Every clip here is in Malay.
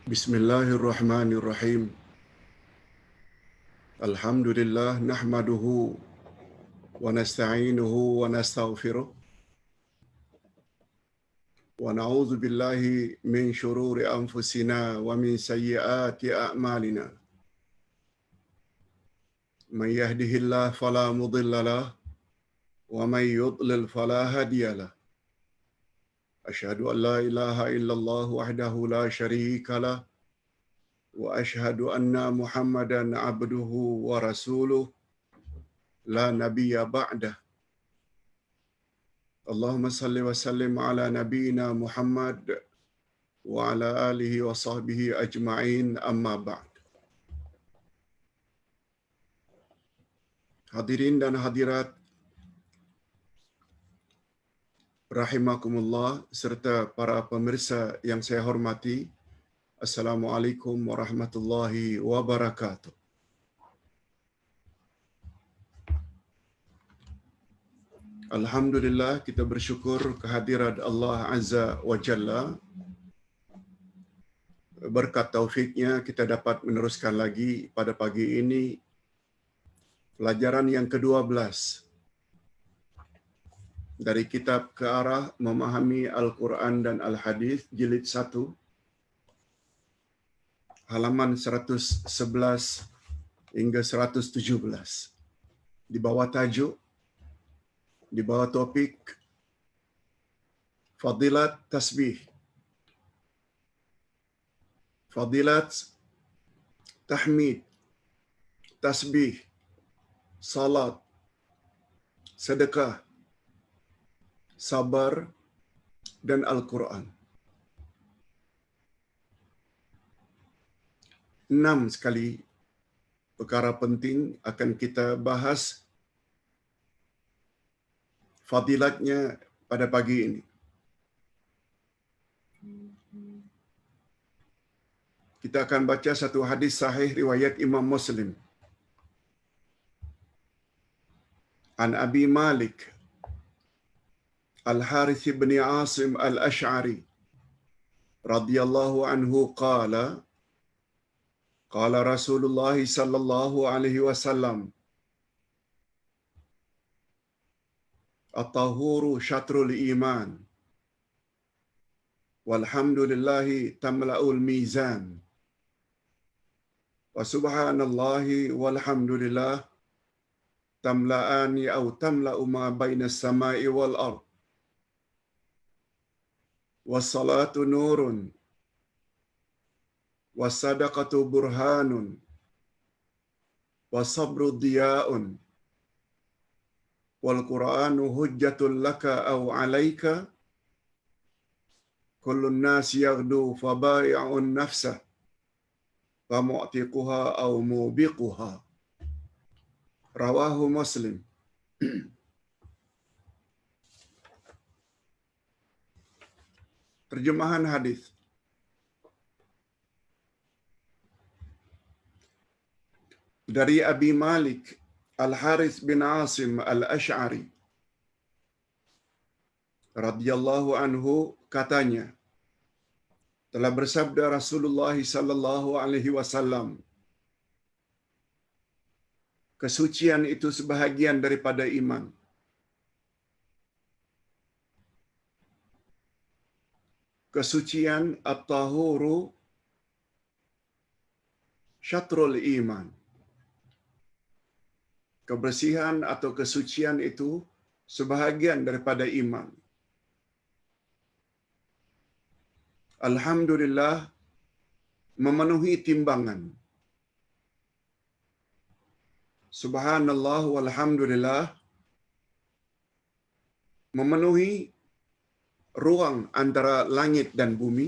Bismillahirrahmanirrahim. Alhamdulillah nahmaduhu wa nasta'inuhu wa nastaghfiruh wa na'udzu billahi min shururi anfusina wa min sayyiati a'malina. Man yahdihillahu fala mudilla lahu wa man yudlil fala hadiya lahu. Asyhadu an la ilaha illallah wahdahu la syarika lahu wa asyhadu anna Muhammadan 'abduhu wa rasuluh la nabiyya ba'dah. Allahumma salli wa sallim ala nabiyyina Muhammad wa ala alihi wa sahbihi ajma'in, amma ba'd. Hadirin dan hadirat rahimakumullah serta para pemirsa yang saya hormati, Assalamualaikum warahmatullahi wabarakatuh. Alhamdulillah, kita bersyukur kehadirat Allah Azza wa Jalla. Berkat taufiknya kita dapat meneruskan lagi pada pagi ini pelajaran yang ke-12 dari kitab Ke Arah Memahami Al-Quran dan Al-Hadis jilid 1 halaman 111 hingga 117 di bawah tajuk, di bawah topik Fadilat Tasbih, Fadilat Tahmid, Tasbih, Salat, Sedekah, Sabar, dan Al-Quran. 6 sekali perkara penting akan kita bahas fadilatnya pada pagi ini. Kita akan baca satu hadis sahih riwayat Imam Muslim. An Abi Malik Al-Harith bin Asim Al-Ash'ari radhiyallahu anhu qala qala Rasulullah sallallahu alaihi wasallam at-tahuru syatrul iman walhamdulillahi tamla'ul mizan wa subhanallahi walhamdulillah tamla'ani au tamla'u ma bainas samai wal ard. Wassalatu nurun wassadaqatu burhanun wasabru diya'un wal qur'anu hujjatul laka au 'alaika kullun nas yaghdu fabai'un nafsah wa mu'tiquha au mubiquha. Rawahu Muslim. Terjemahan hadis. Dari Abi Malik Al-Harith bin Asim Al-Ash'ari radhiyallahu anhu katanya, telah bersabda Rasulullah sallallahu alaihi wasallam, kesucian itu sebahagian daripada iman. Kesucian at-tahuru syatrul iman. Kebersihan atau kesucian itu sebahagian daripada iman. Alhamdulillah memenuhi timbangan. Subhanallah walhamdulillah memenuhi ruang antara langit dan bumi.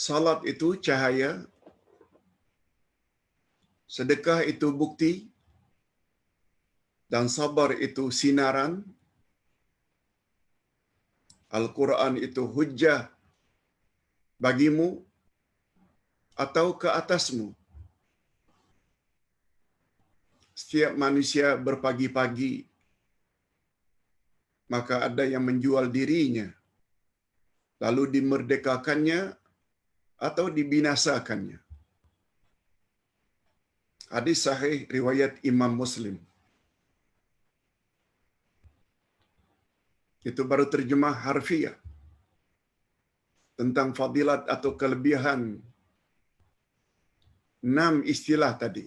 Salat itu cahaya, sedekah itu bukti, dan sabar itu sinaran. Al-Quran itu hujjah bagimu atau ke atasmu. Setiap manusia berpagi-pagi, maka ada yang menjual dirinya lalu dimerdekakannya atau dibinasakannya. Hadis sahih riwayat Imam Muslim. Itu baru terjemah harfiah tentang fadilat atau kelebihan 6 istilah tadi.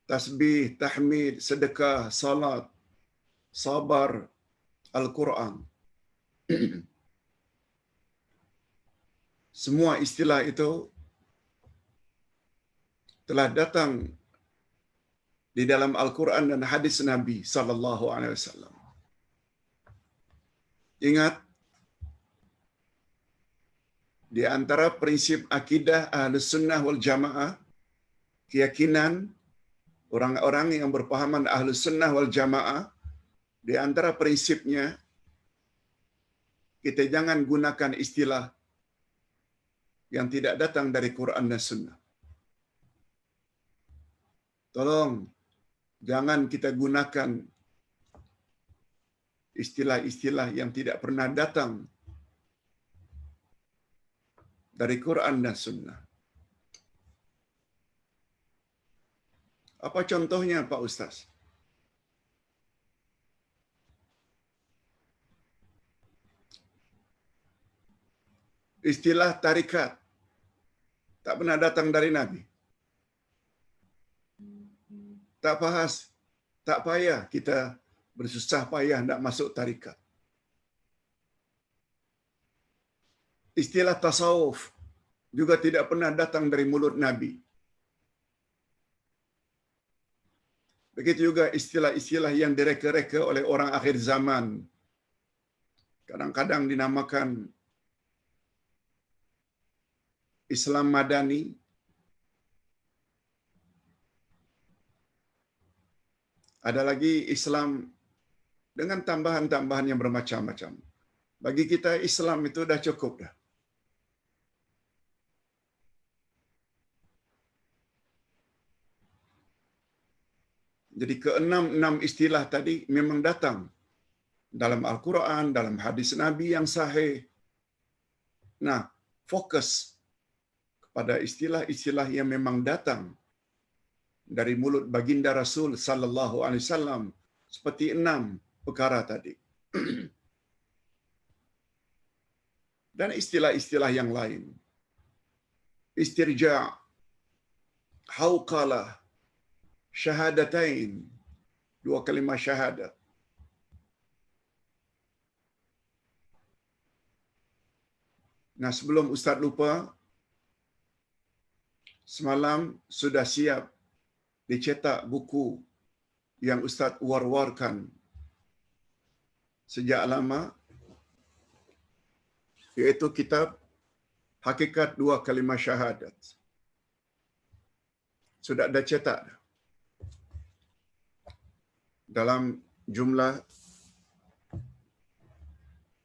Tasbih, tahmid, sedekah, salat, sabar, Al-Quran. Semua istilah itu telah datang di dalam Al-Quran dan hadis Nabi sallallahu alaihi wasallam. Ingat, di antara prinsip akidah Ahlus Sunnah wal Jamaah, keyakinan orang-orang yang berpahaman Ahlus Sunnah wal Jamaah, di antara prinsipnya kita jangan gunakan istilah yang tidak datang dari Quran dan Sunnah. Tolong jangan kita gunakan istilah-istilah yang tidak pernah datang dari Quran dan Sunnah. Apa contohnya, Pak Ustaz? Istilah tarikat tak pernah datang dari Nabi. Tak payah kita bersusah payah nak masuk tarikat. Istilah tasawuf juga tidak pernah datang dari mulut Nabi. Begitu juga istilah-istilah yang direka-reka oleh orang akhir zaman. Kadang-kadang dinamakan Islam Madani. Ada lagi Islam dengan tambahan-tambahan yang bermacam-macam. Bagi kita Islam itu dah cukup dah. Jadi keenam istilah tadi memang datang dalam Al-Quran, dalam hadis Nabi yang sahih. Nah, fokus kepada istilah-istilah yang memang datang dari mulut baginda Rasul sallallahu alaihi wasallam seperti 6 perkara tadi. Dan istilah-istilah yang lain. Istirja', hauqalah, syahadatain, 2 kalimah syahadat. Nah, sebelum Ustaz lupa, semalam sudah siap dicetak buku yang Ustaz war-warkan sejak lama, iaitu kitab Hakikat 2 Kalimah Syahadat. Sudah ada cetak dalam jumlah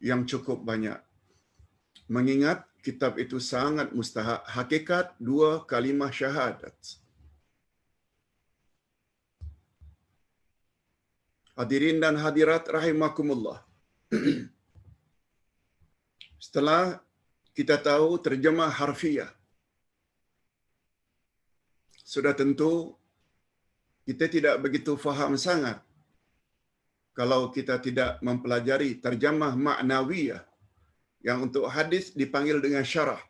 yang cukup banyak. Mengingat kitab itu sangat mustahak. Hakikat 2 Kalimah Syahadat. Hadirin dan hadirat rahimakumullah. Setelah kita tahu terjemah harfiah, sudah tentu kita tidak begitu faham sangat kalau kita tidak mempelajari terjemah maknawiyah, yang untuk hadis dipanggil dengan syarah,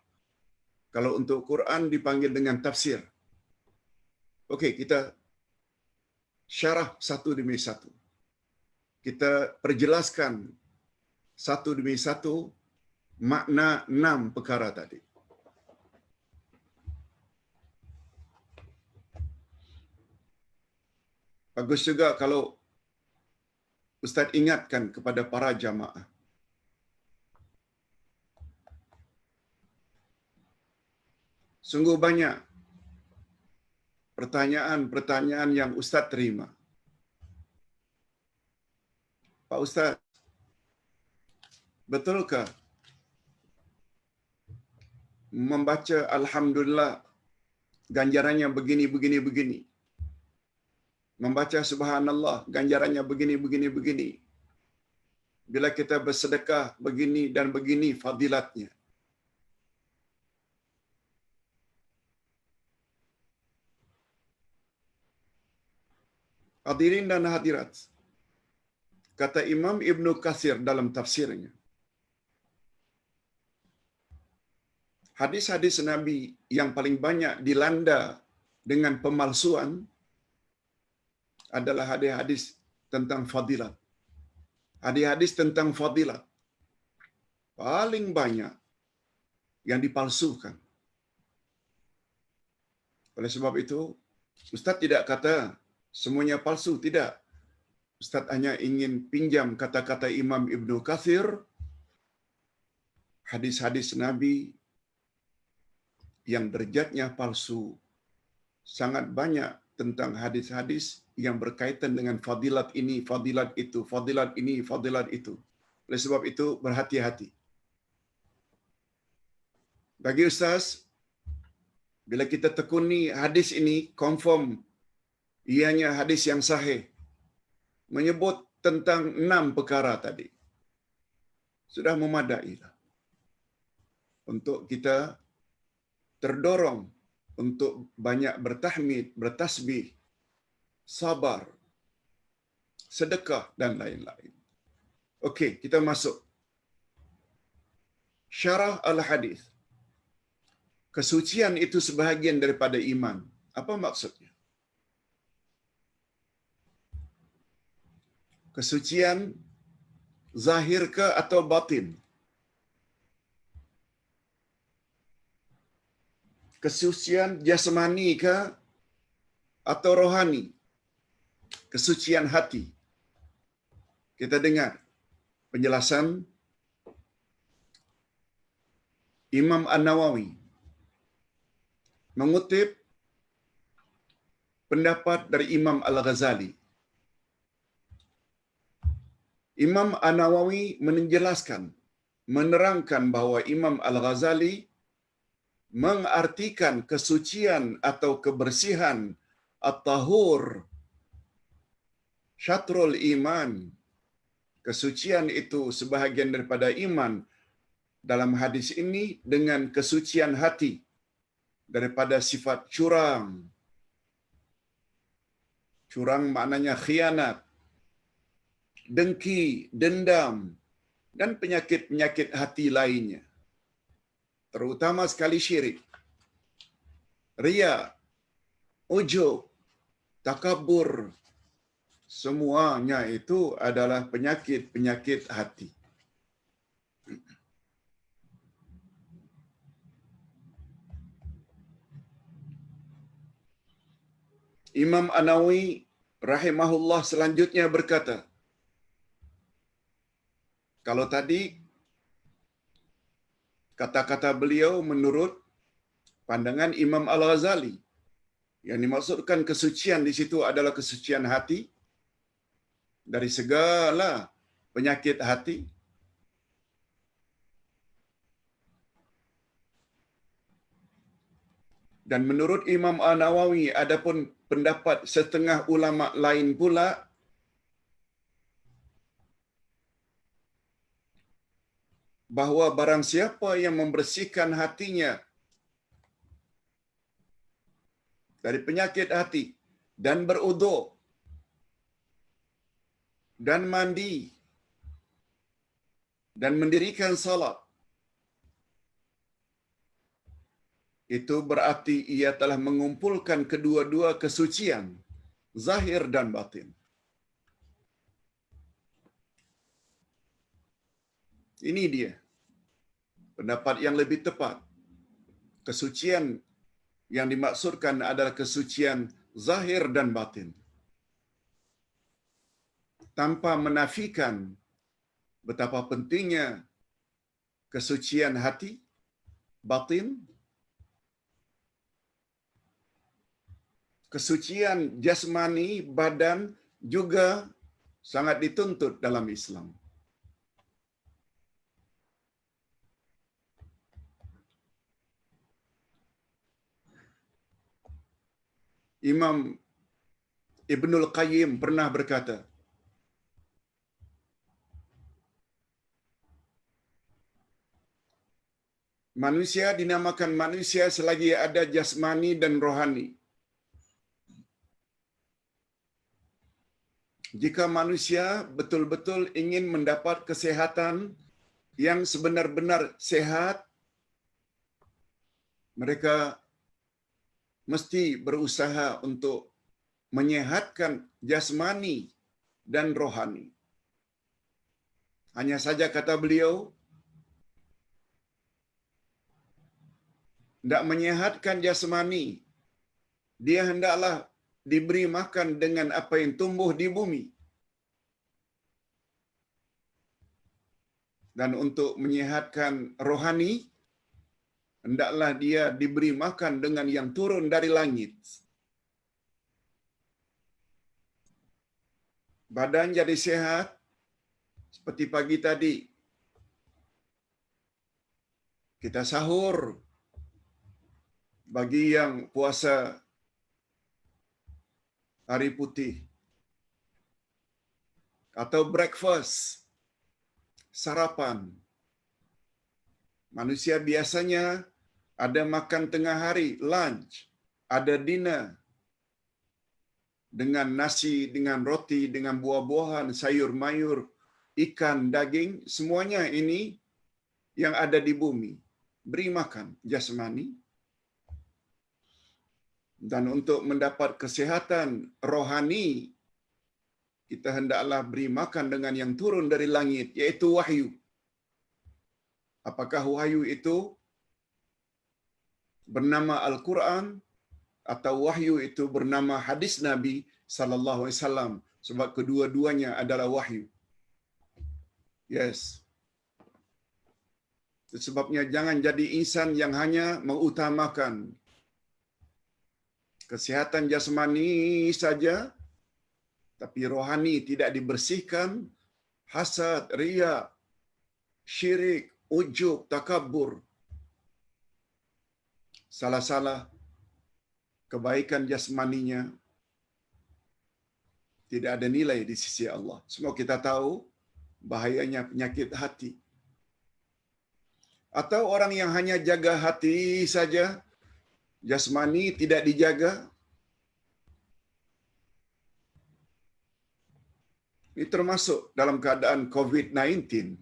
kalau untuk Quran dipanggil dengan tafsir. Okey, kita syarah satu demi satu. Kita perjelaskan satu demi satu makna 6 perkara tadi. Bagus juga kalau Ustaz ingatkan kepada para jamaah. Sungguh banyak pertanyaan-pertanyaan yang Ustaz terima. Pak Ustaz, betulkah membaca Alhamdulillah ganjarannya begini? Membaca Subhanallah ganjarannya begini. bila kita bersedekah begini dan begini fadilatnya. Hadirin dan hadirat, kata Imam Ibnu Katsir dalam tafsirnya, hadis-hadis Nabi yang paling banyak dilanda dengan pemalsuan adalah hadis-hadis tentang fadilat. Hadis-hadis tentang fadilat paling banyak yang dipalsukan. Oleh sebab itu, Ustaz tidak kata semuanya palsu, tidak. Ustaz hanya ingin pinjam kata-kata Imam Ibnu Katsir, hadis-hadis Nabi yang derajatnya palsu sangat banyak tentang hadis-hadis yang berkaitan dengan fadilat ini, fadilat itu, fadilat ini, fadilat itu. Oleh sebab itu, berhati-hati. Bagi Ustaz, bila kita tekuni hadis ini, confirm ianya hadis yang sahih, menyebut tentang 6 perkara tadi. Sudah memadai lah untuk kita terdorong untuk banyak bertahmid, bertasbih, sabar, sedekah dan lain-lain. Okey, kita masuk. Syarah al-hadis. Kesucian itu sebahagian daripada iman. Apa maksudnya? Kesucian zahir ke atau batin? Kesucian jasmani ke atau rohani? Kesucian hati. Kita dengar penjelasan Imam An-Nawawi mengutip pendapat dari Imam Al-Ghazali. Imam An-Nawawi menjelaskan, menerangkan bahawa Imam Al-Ghazali mengartikan kesucian atau kebersihan at-tahur syatrul iman. Kesucian itu sebahagian daripada iman. Dalam hadis ini dengan kesucian hati daripada sifat curang. Curang maknanya khianat, dengki, dendam dan penyakit-penyakit hati lainnya. Terutama sekali syirik, riya, ujub, takabur, semuanya itu adalah penyakit-penyakit hati. Imam An-Nawawi rahimahullah selanjutnya berkata, kalau tadi kata-kata beliau menurut pandangan Imam Al-Ghazali, yang dimaksudkan kesucian di situ adalah kesucian hati dari segala penyakit hati. Dan menurut Imam An-Nawawi, adapun pendapat setengah ulama lain pula, bahawa barang siapa yang membersihkan hatinya dari penyakit hati dan beruduk dan mandi dan mendirikan salat, itu berarti ia telah mengumpulkan kedua-dua kesucian, zahir dan batin. Ini dia pendapat yang lebih tepat. Kesucian yang dimaksudkan adalah kesucian zahir dan batin. Tanpa menafikan betapa pentingnya kesucian hati, batin, kesucian jasmani, badan juga sangat dituntut dalam Islam. Imam Ibnul Qayyim pernah berkata, Manusia dinamakan manusia selagi ada jasmani dan rohani. Jika manusia betul-betul ingin mendapat kesehatan yang sebenar-benar sehat, mereka mesti berusaha untuk menyehatkan jasmani dan rohani. Hanya saja kata beliau, hendak menyehatkan jasmani, dia hendaklah diberi makan dengan apa yang tumbuh di bumi. Dan untuk menyehatkan rohani, hendaklah dia diberi makan dengan yang turun dari langit. Badan jadi sehat, seperti pagi tadi, kita sahur. Bagi yang puasa hari putih, atau breakfast, sarapan. Manusia biasanya ada makan tengah hari, lunch, ada dinner, dengan nasi, dengan roti, dengan buah-buahan, sayur mayur, ikan, daging, semuanya ini yang ada di bumi. Beri makan jasmani. Dan untuk mendapat kesehatan rohani, kita hendaklah beri makan dengan yang turun dari langit, yaitu wahyu. Apakah wahyu itu bernama Al-Quran atau wahyu itu bernama hadis Nabi sallallahu alaihi wasallam, sebab kedua-duanya adalah wahyu. Yes. Sebabnya jangan jadi insan yang hanya mengutamakan kesehatan jasmani saja, tapi rohani tidak dibersihkan, hasad, riya, syirik, ujub, takabur, salah-salah kebaikan jasmaninya tidak ada nilai di sisi Allah. Semua kita tahu bahayanya penyakit hati. Atau orang yang hanya jaga hati saja, jasmani tidak dijaga. Ini termasuk dalam keadaan COVID-19.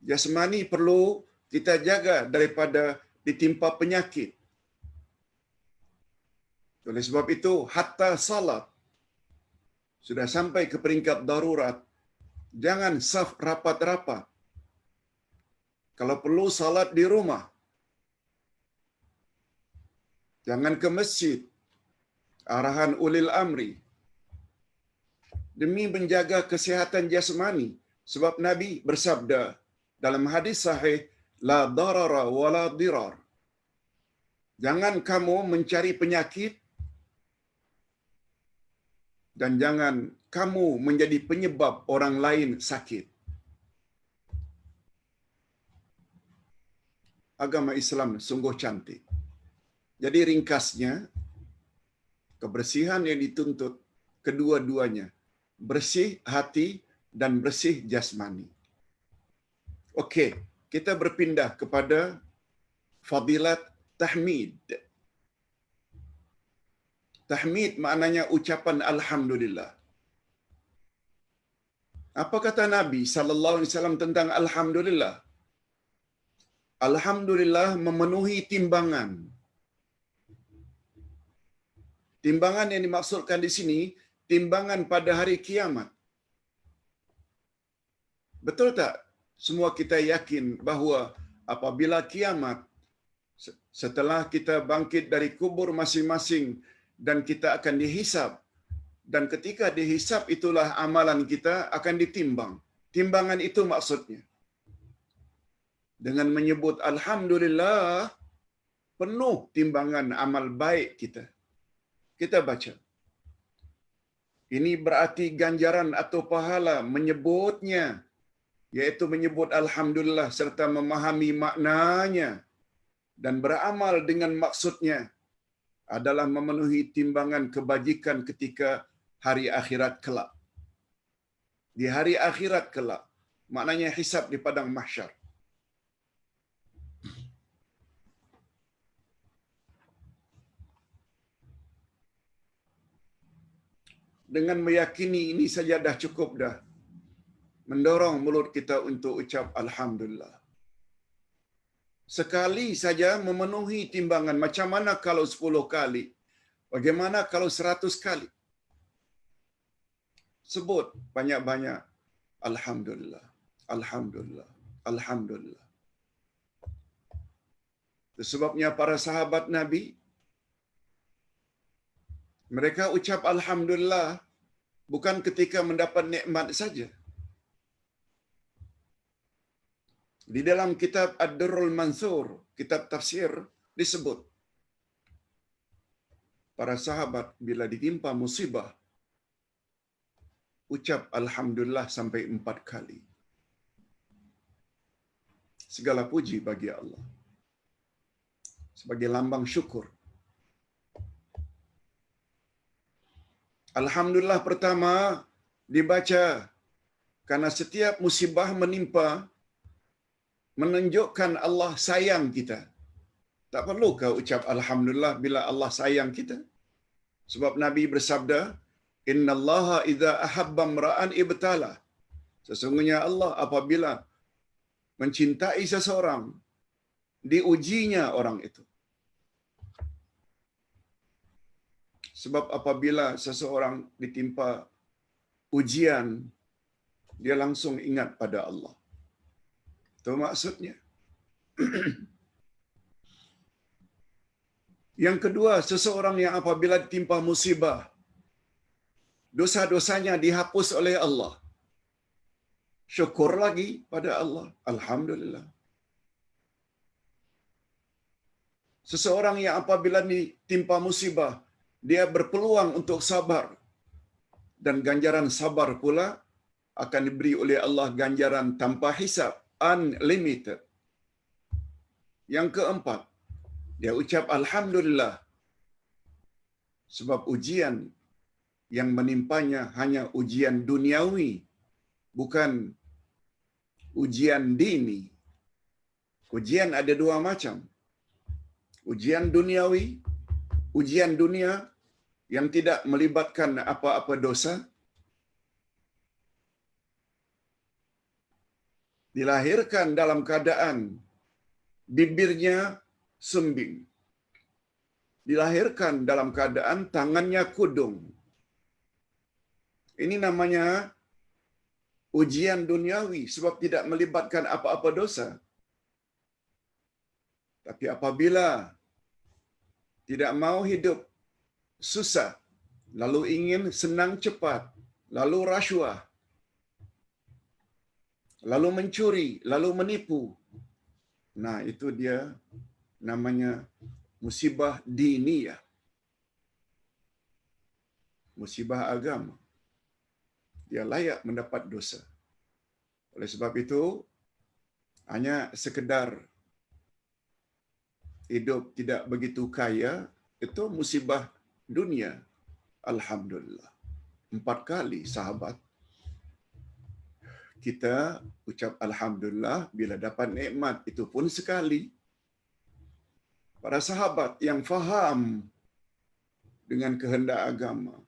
Jasmani perlu kita jaga daripada ditimpa penyakit. Oleh sebab itu, hatta salat sudah sampai ke peringkat darurat. Jangan saf rapat-rapat. Kalau perlu salat di rumah. Jangan ke masjid. Arahan ulil amri. Demi menjaga kesehatan jasmani. Sebab Nabi bersabda dalam hadis sahih, la darara wa la dirar. Jangan kamu mencari penyakit dan jangan kamu menjadi penyebab orang lain sakit. Agama Islam sungguh cantik. Jadi ringkasnya, kebersihan yang dituntut kedua-duanya, bersih hati dan bersih jasmani. Okey, kita berpindah kepada fadilat tahmid. Tahmid maknanya ucapan alhamdulillah. Apa kata Nabi sallallahu alaihi wasallam tentang alhamdulillah? Alhamdulillah memenuhi timbangan. Timbangan yang dimaksudkan di sini, timbangan pada hari kiamat. Betul tak? Semua kita yakin bahawa apabila kiamat, setelah kita bangkit dari kubur masing-masing dan kita akan dihisab, dan ketika dihisab itulah amalan kita akan ditimbang. Timbangan itu maksudnya. Dengan menyebut alhamdulillah, penuh timbangan amal baik kita. Kita baca. Ini berarti ganjaran atau pahala menyebutnya, yaitu menyebut alhamdulillah serta memahami maknanya dan beramal dengan maksudnya adalah memenuhi timbangan kebajikan ketika hari akhirat kelak. Di hari akhirat kelak, maknanya hisab di padang mahsyar. dengan meyakini ini saja dah cukup dah. Mendorong mulut kita untuk ucap Alhamdulillah. Sekali saja memenuhi timbangan. Macam mana kalau 10 kali? Bagaimana kalau 100 kali? Sebut banyak-banyak. Alhamdulillah. Alhamdulillah. Alhamdulillah. Itu sebabnya para sahabat Nabi, mereka ucap Alhamdulillah bukan ketika mendapat nikmat saja. Di dalam kitab Ad-Durrul Mansur, kitab tafsir, disebut para sahabat bila ditimpa musibah ucap Alhamdulillah sampai 4 kali. Segala puji bagi Allah. Sebagai lambang syukur. Alhamdulillah pertama dibaca karena setiap musibah menimpa menunjukkan Allah sayang kita. Tak perlu kau ucap Alhamdulillah bila Allah sayang kita. Sebab Nabi bersabda, Innallaha idza ahabba imra'an ibtala. Sesungguhnya Allah apabila mencintai seseorang, diujinya orang itu. Sebab apabila seseorang ditimpa ujian, dia langsung ingat pada Allah. Itu maksudnya. Yang kedua, seseorang yang apabila ditimpa musibah, dosa-dosanya dihapus oleh Allah. Syukur lagi pada Allah. Alhamdulillah. Seseorang yang apabila ditimpa musibah, dia berpeluang untuk sabar. Dan ganjaran sabar pula akan diberi oleh Allah ganjaran tanpa hisab. Unlimited. Yang keempat, dia ucap Alhamdulillah. Sebab ujian yang menimpanya hanya ujian duniawi, bukan ujian dini. Ujian ada 2 macam. Ujian duniawi, ujian dunia yang tidak melibatkan apa-apa dosa. Dilahirkan dalam keadaan bibirnya sumbing. Dilahirkan dalam keadaan tangannya kudung. Ini namanya ujian duniawi sebab tidak melibatkan apa-apa dosa. Tapi apabila tidak mau hidup susah, lalu ingin senang cepat, lalu rasuah, lalu mencuri, lalu menipu. Nah, itu dia namanya musibah diniyah. Musibah agama. Dia layak mendapat dosa. Oleh sebab itu, hanya sekedar hidup tidak begitu kaya, itu musibah dunia. Alhamdulillah. 4 kali sahabat kita ucap Alhamdulillah bila dapat nikmat, itu pun sekali. Para sahabat yang faham dengan kehendak agama,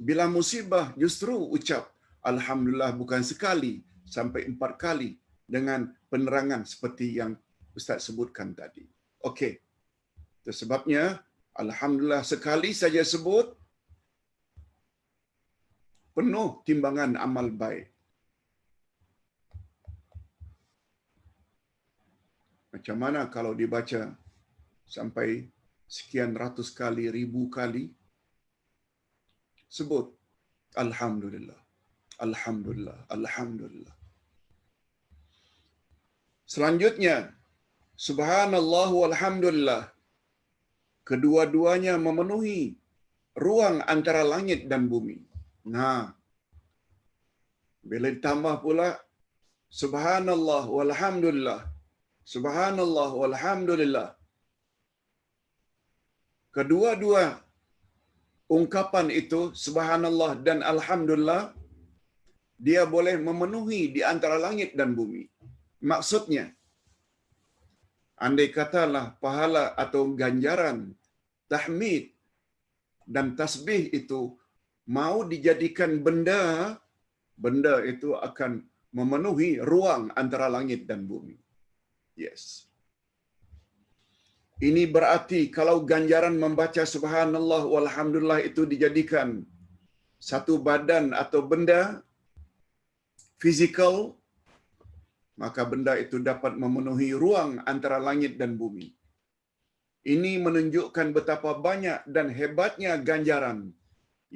bila musibah justru ucap Alhamdulillah bukan sekali, sampai 4 kali dengan penerangan seperti yang Ustaz sebutkan tadi. Okey. Itu sebabnya Alhamdulillah sekali saja sebut, penuh timbangan amal baik. Macam mana kalau dibaca sampai sekian ratus kali, 1000 kali? Sebut Alhamdulillah. Alhamdulillah. Alhamdulillah. Selanjutnya, Subhanallah walhamdulillah. Kedua-duanya memenuhi ruang antara langit dan bumi. Nah, bila ditambah pula Subhanallah walhamdulillah. Subhanallah walhamdulillah. Kedua-dua ungkapan itu, Subhanallah dan Alhamdulillah, dia boleh memenuhi di antara langit dan bumi. Maksudnya, andai katalah pahala atau ganjaran tahmid dan tasbih itu mau dijadikan benda, benda itu akan memenuhi ruang antara langit dan bumi. Yes. Ini berarti kalau ganjaran membaca subhanallah walhamdulillah itu dijadikan satu badan atau benda fizikal, maka benda itu dapat memenuhi ruang antara langit dan bumi. Ini menunjukkan betapa banyak dan hebatnya ganjaran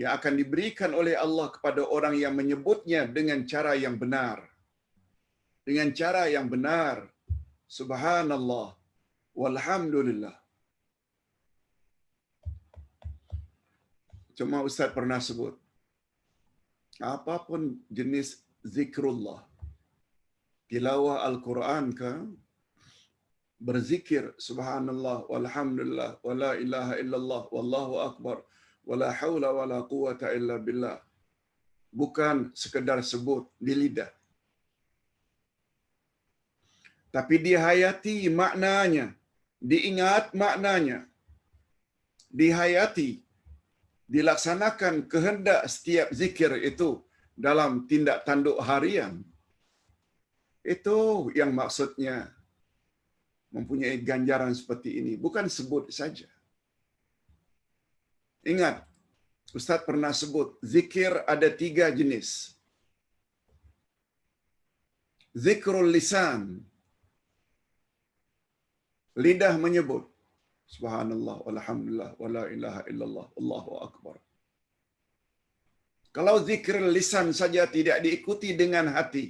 yang akan diberikan oleh Allah kepada orang yang menyebutnya dengan cara yang benar. Dengan cara yang benar. Subhanallah walhamdulillah. Cuma Ustaz pernah sebut, apapun jenis zikrullah, tilawah Al-Quran ke, berzikir subhanallah walhamdulillah wala ilaha illallah wallahu akbar wala haula wala quwata illa billah, bukan sekedar sebut di lidah, tapi dihayati maknanya, diingat maknanya, dihayati, dilaksanakan kehendak setiap zikir itu dalam tindak tanduk harian. Itu yang maksudnya mempunyai ganjaran seperti ini, bukan sebut saja. Ingat, Ustaz pernah sebut, zikir ada 3 jenis. Zikrul lisan, lidah menyebut subhanallah walhamdulillah wala ilaha illallah wallahu akbar. Kalau zikir lisan saja tidak diikuti dengan hati,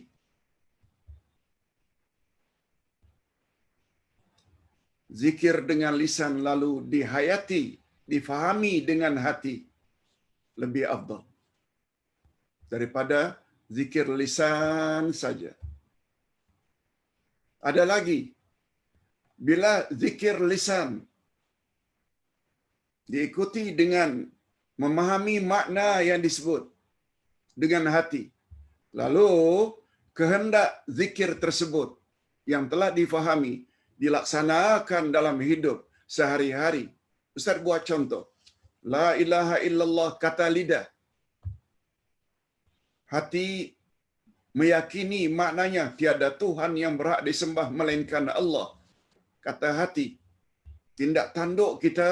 zikir dengan lisan lalu dihayati, difahami dengan hati, lebih afdal daripada zikir lisan saja. Ada lagi, bila zikir lisan diikuti dengan memahami makna yang disebut dengan hati, lalu kehendak zikir tersebut yang telah difahami dilaksanakan dalam hidup sehari-hari. Ustaz buat contoh. La ilaha illallah kata lidah. Hati meyakini maknanya tiada Tuhan yang berhak disembah melainkan Allah. Kata hati. Tindak tanduk kita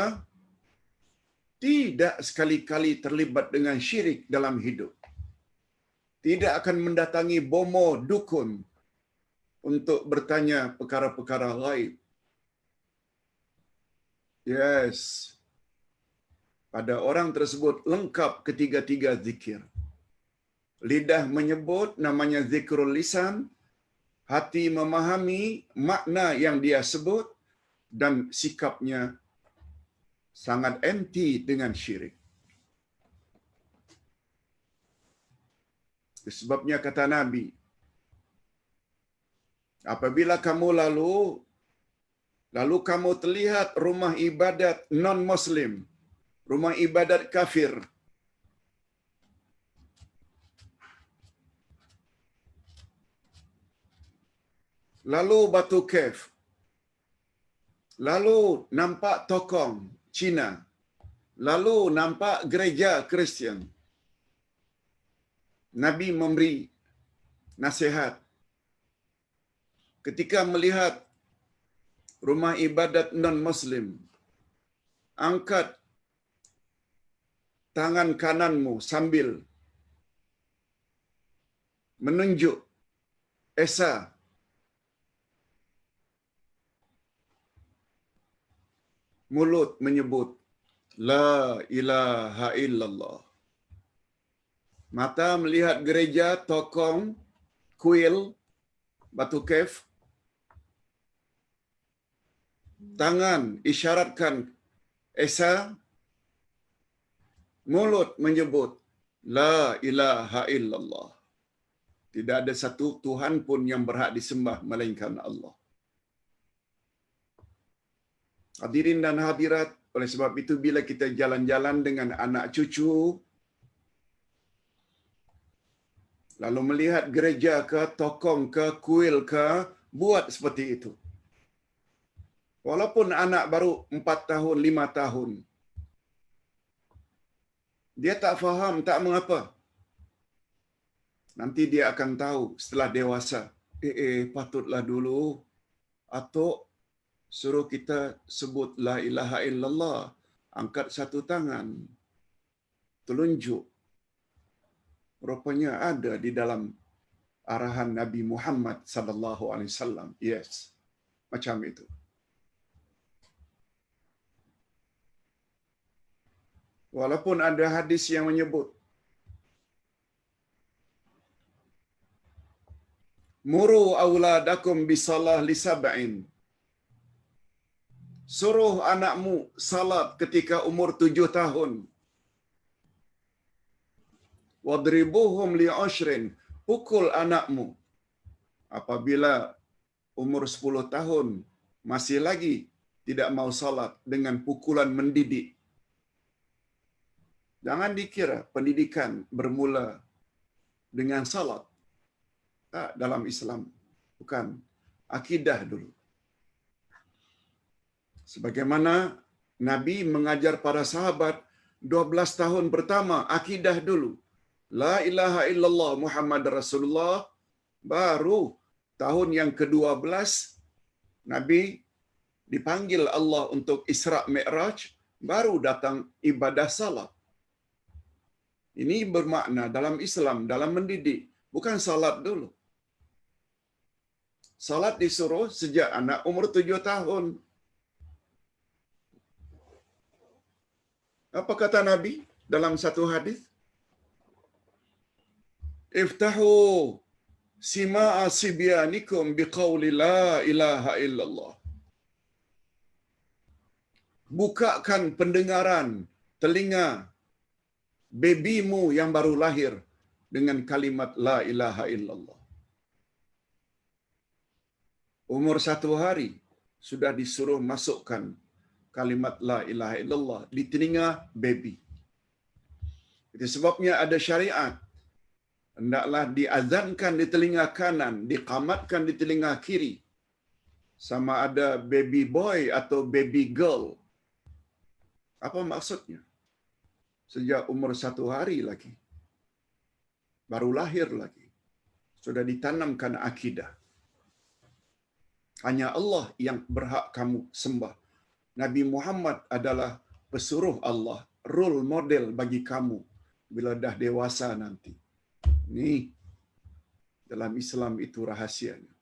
tidak sekali-kali terlibat dengan syirik dalam hidup. Tidak akan mendatangi bomo dukun untuk bertanya perkara-perkara gaib. Yes. Pada orang tersebut lengkap ketiga-tiga zikir. Lidah menyebut namanya zikrul lisan, hati memahami makna yang dia sebut, dan sikapnya sangat anti dengan syirik. Sebabnya kata Nabi, apabila kamu lalu kamu terlihat rumah ibadat non-Muslim, rumah ibadat kafir, lalu batu kef, lalu nampak tokong Cina, lalu nampak gereja Kristian, Nabi memberi nasihat. Ketika melihat rumah ibadat non-Muslim, angkat tangan kananmu sambil menunjuk Esa. Mulut menyebut La ilaha illallah. Mata melihat gereja, tokong, kuil, batu kef. Tangan isyaratkan Esa. Mulut menyebut La ilaha illallah. Tidak ada satu Tuhan pun yang berhak disembah melainkan Allah. Hadirin dan hadirat, oleh sebab itu bila kita jalan-jalan dengan anak cucu, lalu melihat gereja ke, tokong ke, kuil ke, buat seperti itu. Walaupun anak baru 4 tahun, 5 tahun. Dia tak faham, tak mengapa. Nanti dia akan tahu setelah dewasa. Patutlah dulu atuk suruh kita sebut la ilaha illallah. Angkat satu tangan. Telunjuk. Rupanya ada di dalam arahan Nabi Muhammad sallallahu alaihi wasallam. Yes. Macam itu. Walaupun ada hadis yang menyebut muru auladakum bisalah li sab'in. Suruh anakmu salat ketika umur 7 tahun. Wadribuhum li ashrin. Pukul anakmu apabila umur 10 tahun masih lagi tidak mau salat dengan pukulan mendidik. Jangan dikira pendidikan bermula dengan salat. Tak, dalam Islam. Bukan. Akidah dulu. Sebagaimana Nabi mengajar para sahabat 12 tahun pertama, akidah dulu. La ilaha illallah Muhammad Rasulullah. Baru tahun yang ke-12, Nabi dipanggil Allah untuk Isra' Mi'raj, baru datang ibadah salat. Ini bermakna dalam Islam, dalam mendidik, bukan salat dulu. Salat disuruh sejak anak umur 7 tahun. Apa kata Nabi dalam satu hadis? Iftahu sima'a sibyanikum biqauli la ilaha illallah. Bukakan pendengaran telinga bebimu yang baru lahir dengan kalimat la ilaha illallah. Umur 1 hari sudah disuruh masukkan kalimat la ilaha illallah di telinga baby. Itu sebabnya ada syariat. Hendaklah diazankan di telinga kanan, diqamatkan di telinga kiri. Sama ada baby boy atau baby girl. Apa maksudnya? Sejak umur 1 hari lagi. Baru lahir lagi. Sudah ditanamkan akidah. Hanya Allah yang berhak kamu sembah. Nabi Muhammad adalah pesuruh Allah, role model bagi kamu bila dah dewasa nanti. Ini dalam Islam itu rahasianya.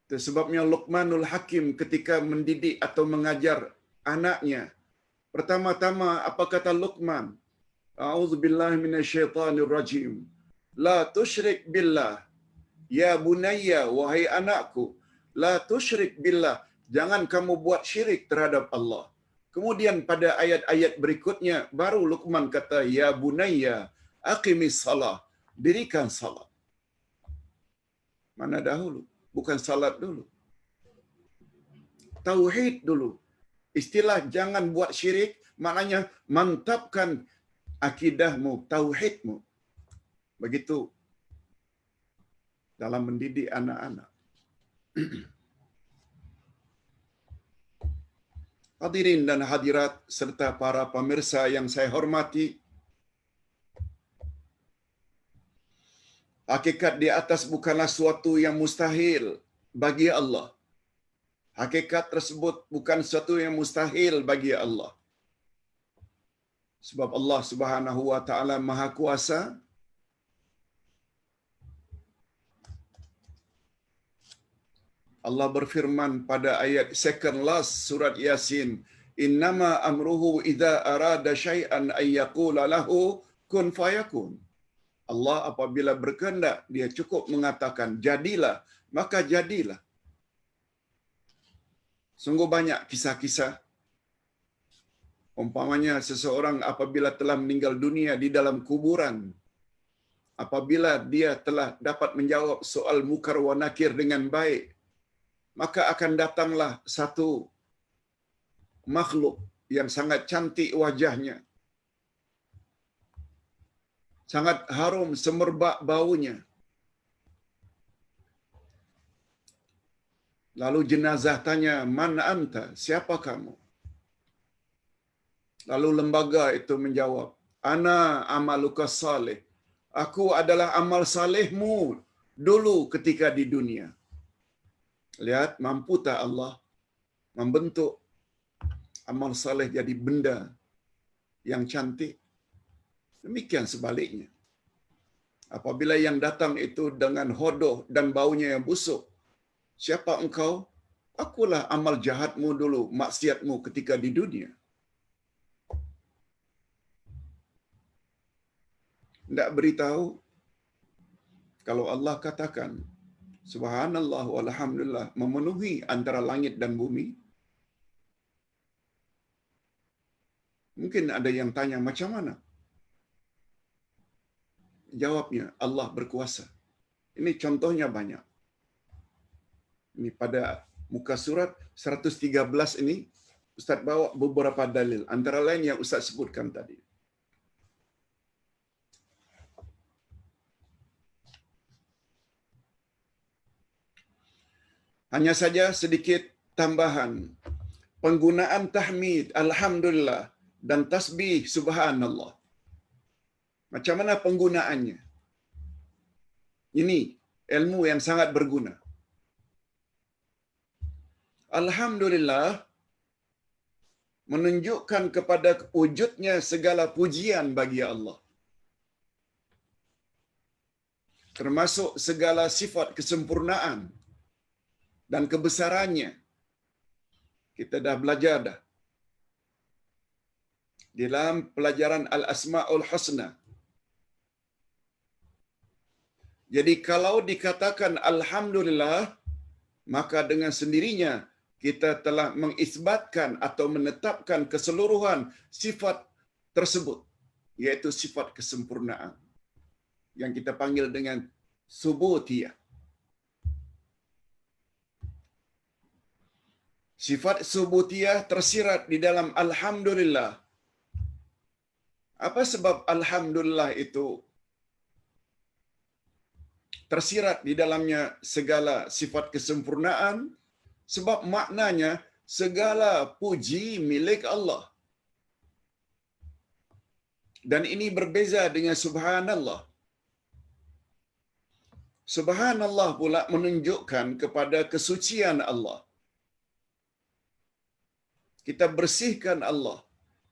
Itu sebabnya Luqmanul Hakim ketika mendidik atau mengajar anaknya, pertama-tama apa kata Luqman? A'udzubillahi minasyaitonirrajim. La tusyrik billah. Ya bunayya, wahai anakku, la tusyrik billah. Jangan kamu buat syirik terhadap Allah. Kemudian pada ayat-ayat berikutnya baru Luqman kata, ya bunayya, aqimis salah. Dirikan salat. Mana dahulu? Bukan salat dulu. Tauhid dulu. Istilah jangan buat syirik, maknanya mantapkan akidahmu, tauhidmu. Begitu dalam mendidik anak-anak. Hadirin dan hadirat serta para pemirsa yang saya hormati, hakikat di atas bukanlah suatu yang mustahil bagi Allah. Hakikat tersebut bukan sesuatu yang mustahil bagi Allah. Sebab Allah Subhanahu wa taala Maha Kuasa. Allah berfirman pada ayat second last surat Yasin, innama amruhu idza arada syai'an ay yaqula lahu kun fayakun. Allah apabila berkehendak, dia cukup mengatakan jadilah, maka jadilah. Sungguh banyak kisah-kisah. Umpamanya seseorang apabila telah meninggal dunia di dalam kuburan, apabila dia telah dapat menjawab soal mukar wa nakir dengan baik, maka akan datanglah satu makhluk yang sangat cantik wajahnya, sangat harum semerbak baunya. Lalu jenazah tanya, man anta? Siapa kamu? Lalu lembaga itu menjawab, ana amaluka salih. Aku adalah amal salehmu dulu ketika di dunia. Lihat, mampu tak Allah membentuk amal saleh jadi benda yang cantik? Demikian sebaliknya. Apabila yang datang itu dengan hodoh dan baunya yang busuk, siapa engkau? Akulah amal jahatmu dulu, maksiatmu ketika di dunia. Tidak beritahu kalau Allah katakan subhanallah walhamdulillah memenuhi antara langit dan bumi. Mungkin ada yang tanya macam mana? Jawabnya, Allah berkuasa. Ini contohnya banyak. Ini pada muka surat 113 ini Ustaz bawa beberapa dalil, antara lain yang Ustaz sebutkan tadi. Hanya saja sedikit tambahan. Penggunaan tahmid, alhamdulillah, dan tasbih, subhanallah. Macam mana penggunaannya? Ini ilmu yang sangat berguna. Alhamdulillah menunjukkan kepada wujudnya segala pujian bagi Allah. Termasuk segala sifat kesempurnaan dan kebesarannya. Kita dah belajar dah. Dalam pelajaran Al-Asma'ul Husna. Jadi kalau dikatakan Alhamdulillah, maka dengan sendirinya kita telah mengisbatkan atau menetapkan keseluruhan sifat tersebut, yaitu sifat kesempurnaan yang kita panggil dengan subutiyah. Sifat subutiyah tersirat di dalam alhamdulillah. Apa sebab alhamdulillah itu tersirat di dalamnya segala sifat kesempurnaan? Sebab maknanya segala puji milik Allah. Dan ini berbeza dengan subhanallah. Subhanallah pula menunjukkan kepada kesucian Allah. Kita bersihkan Allah.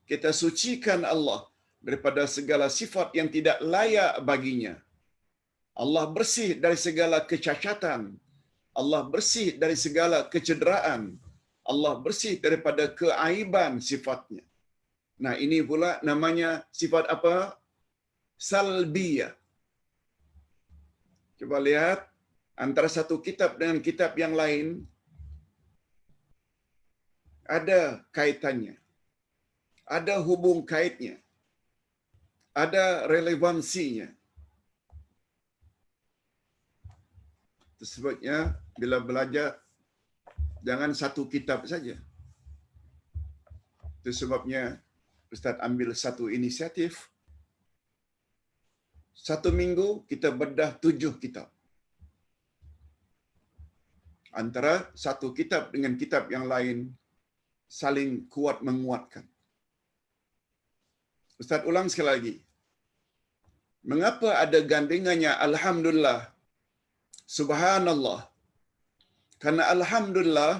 Kita sucikan Allah daripada segala sifat yang tidak layak baginya. Allah bersih dari segala kecacatan. Allah bersih dari segala kecederaan. Allah bersih daripada keaiban sifatnya. Nah, ini pula namanya sifat apa? Salbiyah. Coba lihat antara satu kitab dengan kitab yang lain, ada kaitannya. Ada hubung kaitnya. Ada relevansinya. Sebabnya bila belajar jangan satu kitab saja. Itu sebabnya Ustaz ambil satu inisiatif. Satu minggu kita bedah 7 kitab. Antara satu kitab dengan kitab yang lain saling kuat menguatkan. Ustaz ulang sekali lagi. Mengapa ada gandingannya alhamdulillah, subhanallah? Karena alhamdulillah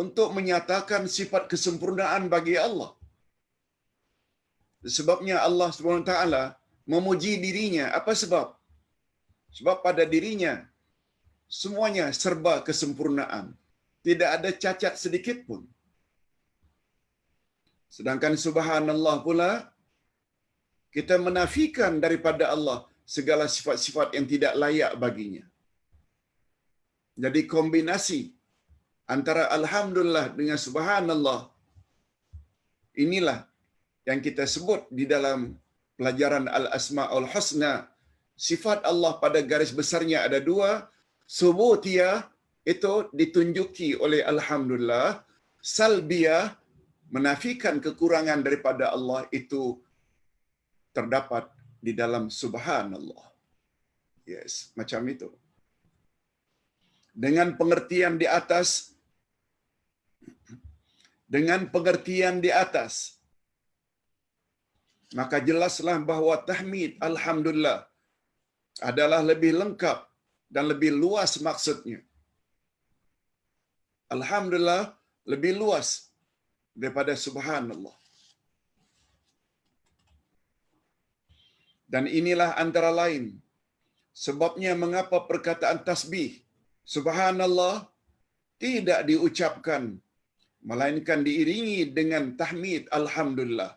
untuk menyatakan sifat kesempurnaan bagi Allah. Sebabnya Allah SWT memuji dirinya. Apa sebab? Sebab pada dirinya semuanya serba kesempurnaan. Tidak ada cacat sedikit pun. Sedangkan subhanallah pula, kita menafikan daripada Allah segala sifat-sifat yang tidak layak baginya. Jadi kombinasi antara alhamdulillah dengan subhanallah, inilah yang kita sebut di dalam pelajaran Al-Asma'ul Husna. Sifat Allah pada garis besarnya ada 2. Subutiyah itu ditunjuki oleh alhamdulillah. Salbiyah menafikan kekurangan daripada Allah itu terdapat di dalam subhanallah. Yes, macam itu. Dengan pengertian di atas, maka jelaslah bahawa tahmid alhamdulillah adalah lebih lengkap dan lebih luas maksudnya. Alhamdulillah lebih luas daripada subhanallah. Dan inilah antara lain sebabnya mengapa perkataan tasbih subhanallah tidak diucapkan melainkan diiringi dengan tahmid alhamdulillah.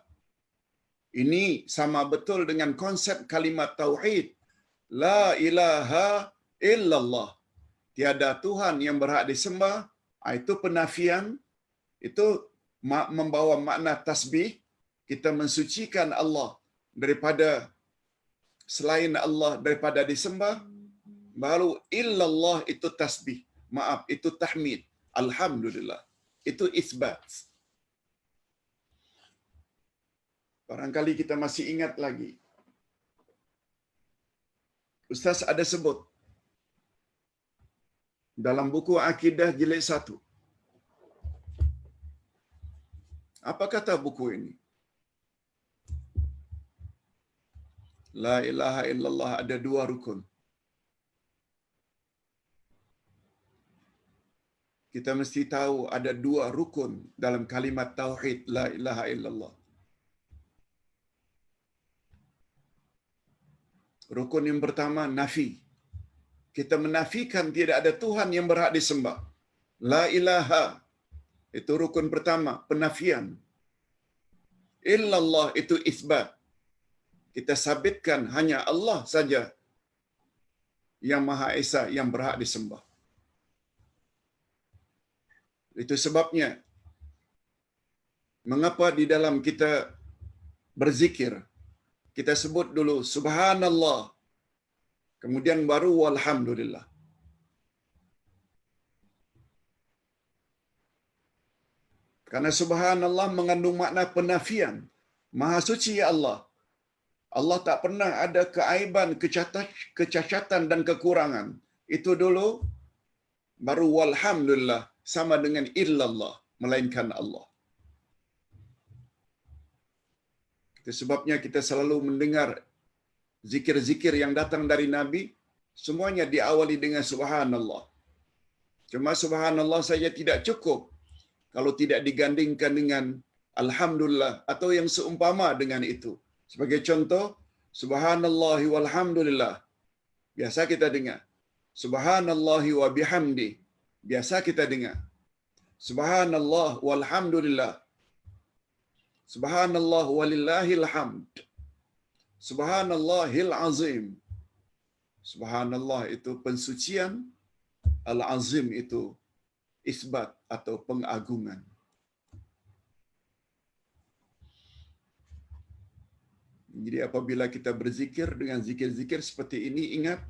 Ini sama betul dengan konsep kalimat tauhid la ilaha illallah. Tiada Tuhan yang berhak disembah. Itu penafian, itu membawa makna tasbih. Kita mensucikan Allah daripada selain Allah daripada disembah. Baru illallah itu tasbih. Maaf, itu tahmid. Alhamdulillah. Itu isbat. Barangkali kita masih ingat lagi. Ustaz ada sebut dalam buku Akidah jilid 1. Apa kata buku ini? La ilaha illallah ada 2 rukun. Kita mesti tahu ada 2 rukun dalam kalimat tauhid la ilaha illallah. Rukun yang pertama nafi. Kita menafikan tidak ada Tuhan yang berhak disembah. La ilaha. Itu rukun pertama, penafian. Illallah itu isbat. Kita sabitkan hanya Allah saja yang Maha Esa yang berhak disembah. Itu sebabnya mengapa di dalam kita berzikir kita sebut dulu subhanallah, kemudian baru walhamdulillah. Karena subhanallah mengandung makna penafian. Maha suci ya Allah. Allah tak pernah ada keaiban, kecacatan dan kekurangan. Itu dulu, baru walhamdulillah sama dengan illallah, melainkan Allah. Itu sebabnya kita selalu mendengar zikir-zikir yang datang dari Nabi, semuanya diawali dengan subhanallah. Cuma subhanallah saja tidak cukup kalau tidak digandingkan dengan alhamdulillah atau yang seumpama dengan itu. Sebagai contoh, subhanallahi walhamdulillah. Biasa kita dengar. Subhanallahi wa bihamdi. Biasa kita dengar. Subhanallah walhamdulillah. Subhanallah walillahil hamd. Subhanallahil azim. Subhanallah itu pensucian, al-azim itu isbat atau pengagungan. Jadi apabila kita berzikir dengan zikir-zikir seperti ini, ingat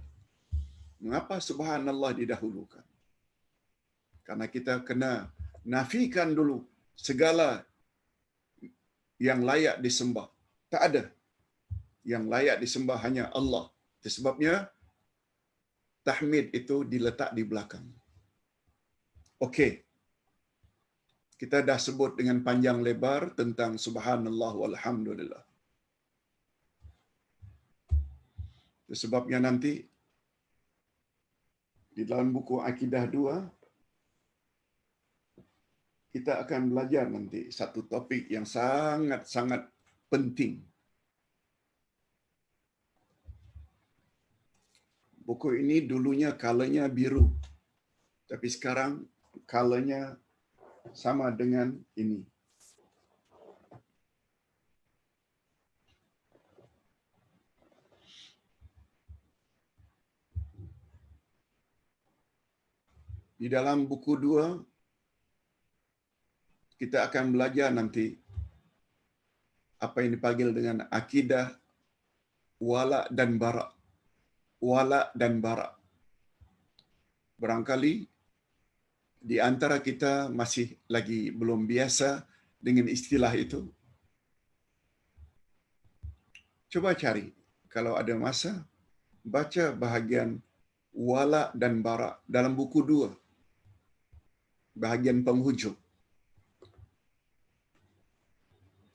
mengapa subhanallah didahulukan. Karena kita kena nafikan dulu segala yang layak disembah. Tak ada yang layak disembah, hanya Allah. Itu sebabnya tahmid itu diletak di belakang. Okey. Kita dah sebut dengan panjang lebar tentang subhanallah walhamdulillah. Itu sebabnya nanti di dalam buku Akidah 2 kita akan belajar nanti satu topik yang sangat-sangat penting. Buku ini dulunya colornya biru, tapi sekarang colornya sama dengan ini. Di dalam buku 2, kita akan belajar nanti apa yang dipanggil dengan akidah wala dan bara. Wala dan bara. Barangkali di antara kita masih lagi belum biasa dengan istilah itu. Coba cari, kalau ada masa, baca bahagian wala dan bara dalam buku 2. Bahagian penghujung.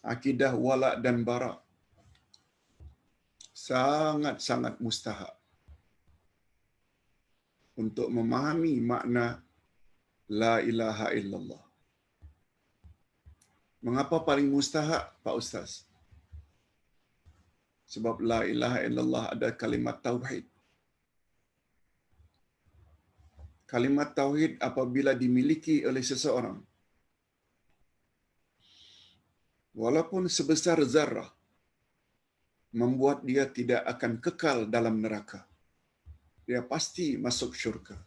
Akidah wala dan bara. sangat-sangat mustahak untuk memahami makna la ilaha illallah. Mengapa paling mustahak, Pak Ustaz? Sebab la ilaha illallah ada kalimat tauhid. Kalimat tauhid apabila dimiliki oleh seseorang, walaupun sebesar zarrah, membuat dia tidak akan kekal dalam neraka. Dia pasti masuk syurga.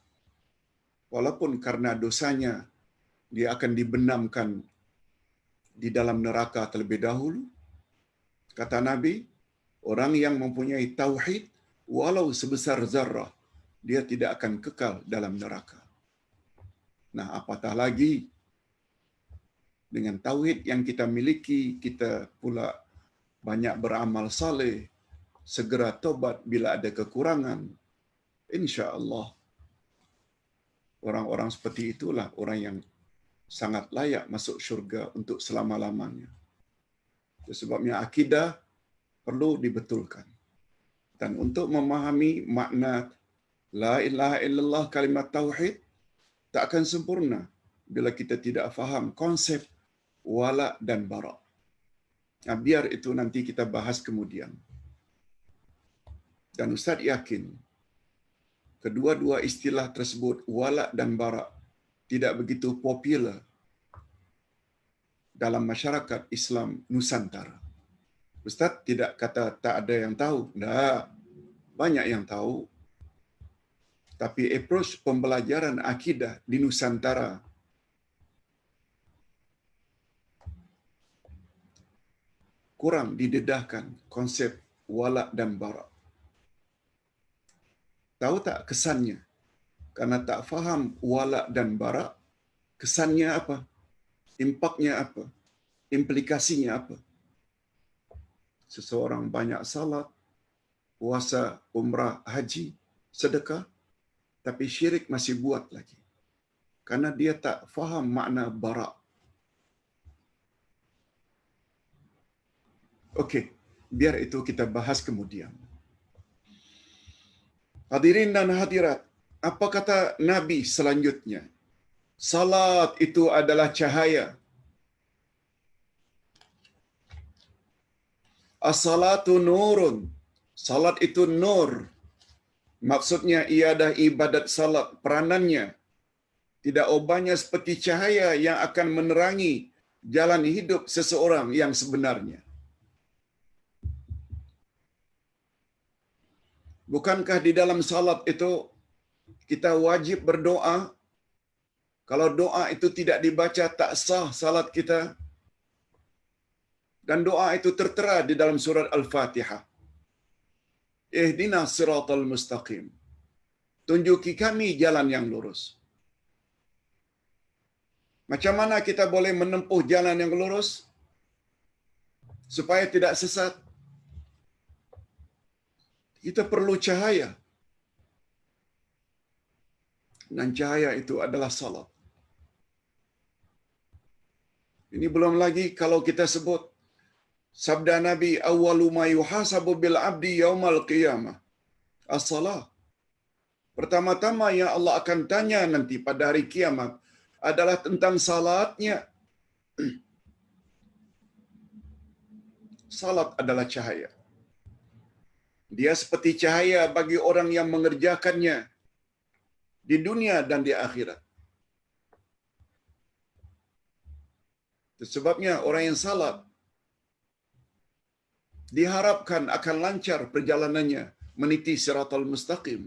Walaupun karena dosanya, dia akan dibenamkan di dalam neraka terlebih dahulu. Kata Nabi, orang yang mempunyai tauhid, walau sebesar zarrah, dia tidak akan kekal dalam neraka. Nah, apatah lagi dengan tauhid yang kita miliki, kita pula banyak beramal saleh, segera tobat bila ada kekurangan. Insya-Allah orang-orang seperti itulah orang yang sangat layak masuk syurga untuk selama-lamanya. Sebabnya akidah perlu dibetulkan. Dan untuk memahami makna la ilaha illallah kalimat tauhid, tak akan sempurna bila kita tidak faham konsep wala dan bara. Nah, biar itu nanti kita bahas kemudian. Dan Ustaz yakin kedua-dua istilah tersebut, wala dan bara, tidak begitu popular dalam masyarakat Islam Nusantara. Ustaz tidak kata tak ada yang tahu. Tak, banyak yang tahu. Tapi approach pembelajaran akidah di Nusantara kurang didedahkan konsep wala dan bara. Tahu tak kesannya? Karena tak faham wala dan bara, kesannya apa? Impaknya apa? Implikasinya apa? Seseorang banyak salat, puasa, umrah, haji, sedekah, tapi syirik masih buat lagi. Karena dia tak faham makna bara. Okey, biar itu kita bahas kemudian. Hadirin dan hadirat, apa kata Nabi selanjutnya? Salat itu adalah cahaya. As-salatu nurun. Salat itu nur. Maksudnya iadah ibadat salat. Peranannya tidak ubahnya seperti cahaya yang akan menerangi jalan hidup seseorang yang sebenarnya. Bukankah di dalam salat itu kita wajib berdoa? Kalau doa itu tidak dibaca, tak sah salat kita. Dan doa itu tertera di dalam surat Al-Fatihah. Ihdinas siratal mustaqim. Tunjuki kami jalan yang lurus. Macam mana kita boleh menempuh jalan yang lurus supaya tidak sesat? Kita perlu cahaya. Dan cahaya itu adalah salat. Ini belum lagi kalau kita sebut sabda Nabi, awwalu ma yuhasabu bil abdi yaumal qiyamah as-salah. Pertama-tama yang Allah akan tanya nanti pada hari kiamat adalah tentang salatnya. Salat adalah cahaya. Dia seperti cahaya bagi orang yang mengerjakannya di dunia dan di akhirat. Sebabnya orang yang salat diharapkan akan lancar perjalanannya meniti siratal mustaqim.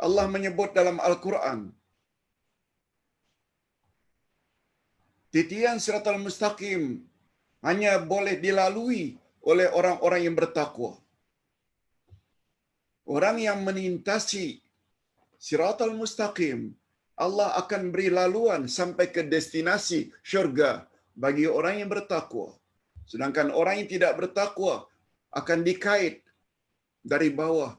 Allah menyebut dalam Al-Quran, titian siratal mustaqim hanya boleh dilalui oleh orang-orang yang bertakwa. Orang yang melintasi siratal mustaqim, Allah akan beri laluan sampai ke destinasi syurga bagi orang yang bertakwa. Sedangkan orang yang tidak bertakwa akan dikait dari bawah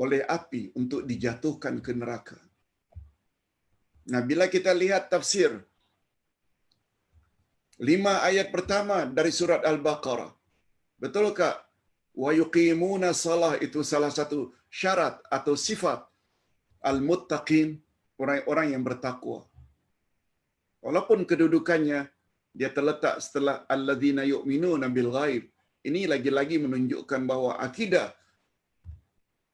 oleh api untuk dijatuhkan ke neraka. Nah, bila kita lihat tafsir 5 ayat pertama dari surat Al-Baqarah. Betul tak? Wa yuqimuna salah, itu salah satu syarat atau sifat al-muttaqin, orang-orang yang bertakwa. Walaupun kedudukannya dia terletak setelah alladzina yu'minuna bil ghaib. Ini lagi-lagi menunjukkan bahawa akidah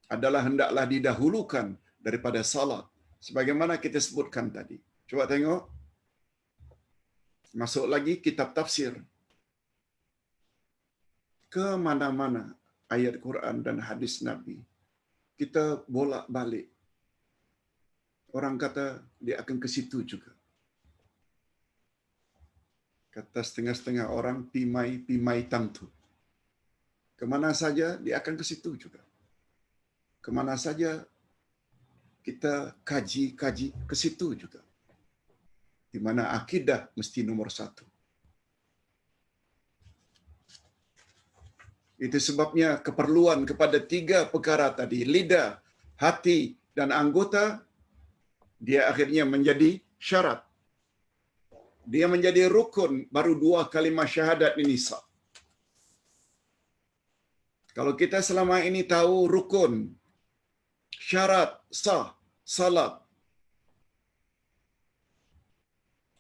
adalah hendaklah didahulukan daripada salat. Sebagaimana kita sebutkan tadi. Coba tengok. Masuk lagi kitab tafsir. Ke mana-mana ayat Quran dan hadis Nabi, kita bolak-balik. Orang kata dia akan ke situ juga. Kata setengah-setengah orang, pimai tantu. Kemana saja dia akan ke situ juga. Kemana saja kita kaji ke situ juga. Di mana akidah mesti nomor 1. Itu sebabnya keperluan kepada 3 perkara tadi, lidah, hati dan anggota, dia akhirnya menjadi syarat. Dia menjadi rukun, baru 2 kalimah syahadat ini sah. Kalau kita selama ini tahu rukun, syarat, sah, salat.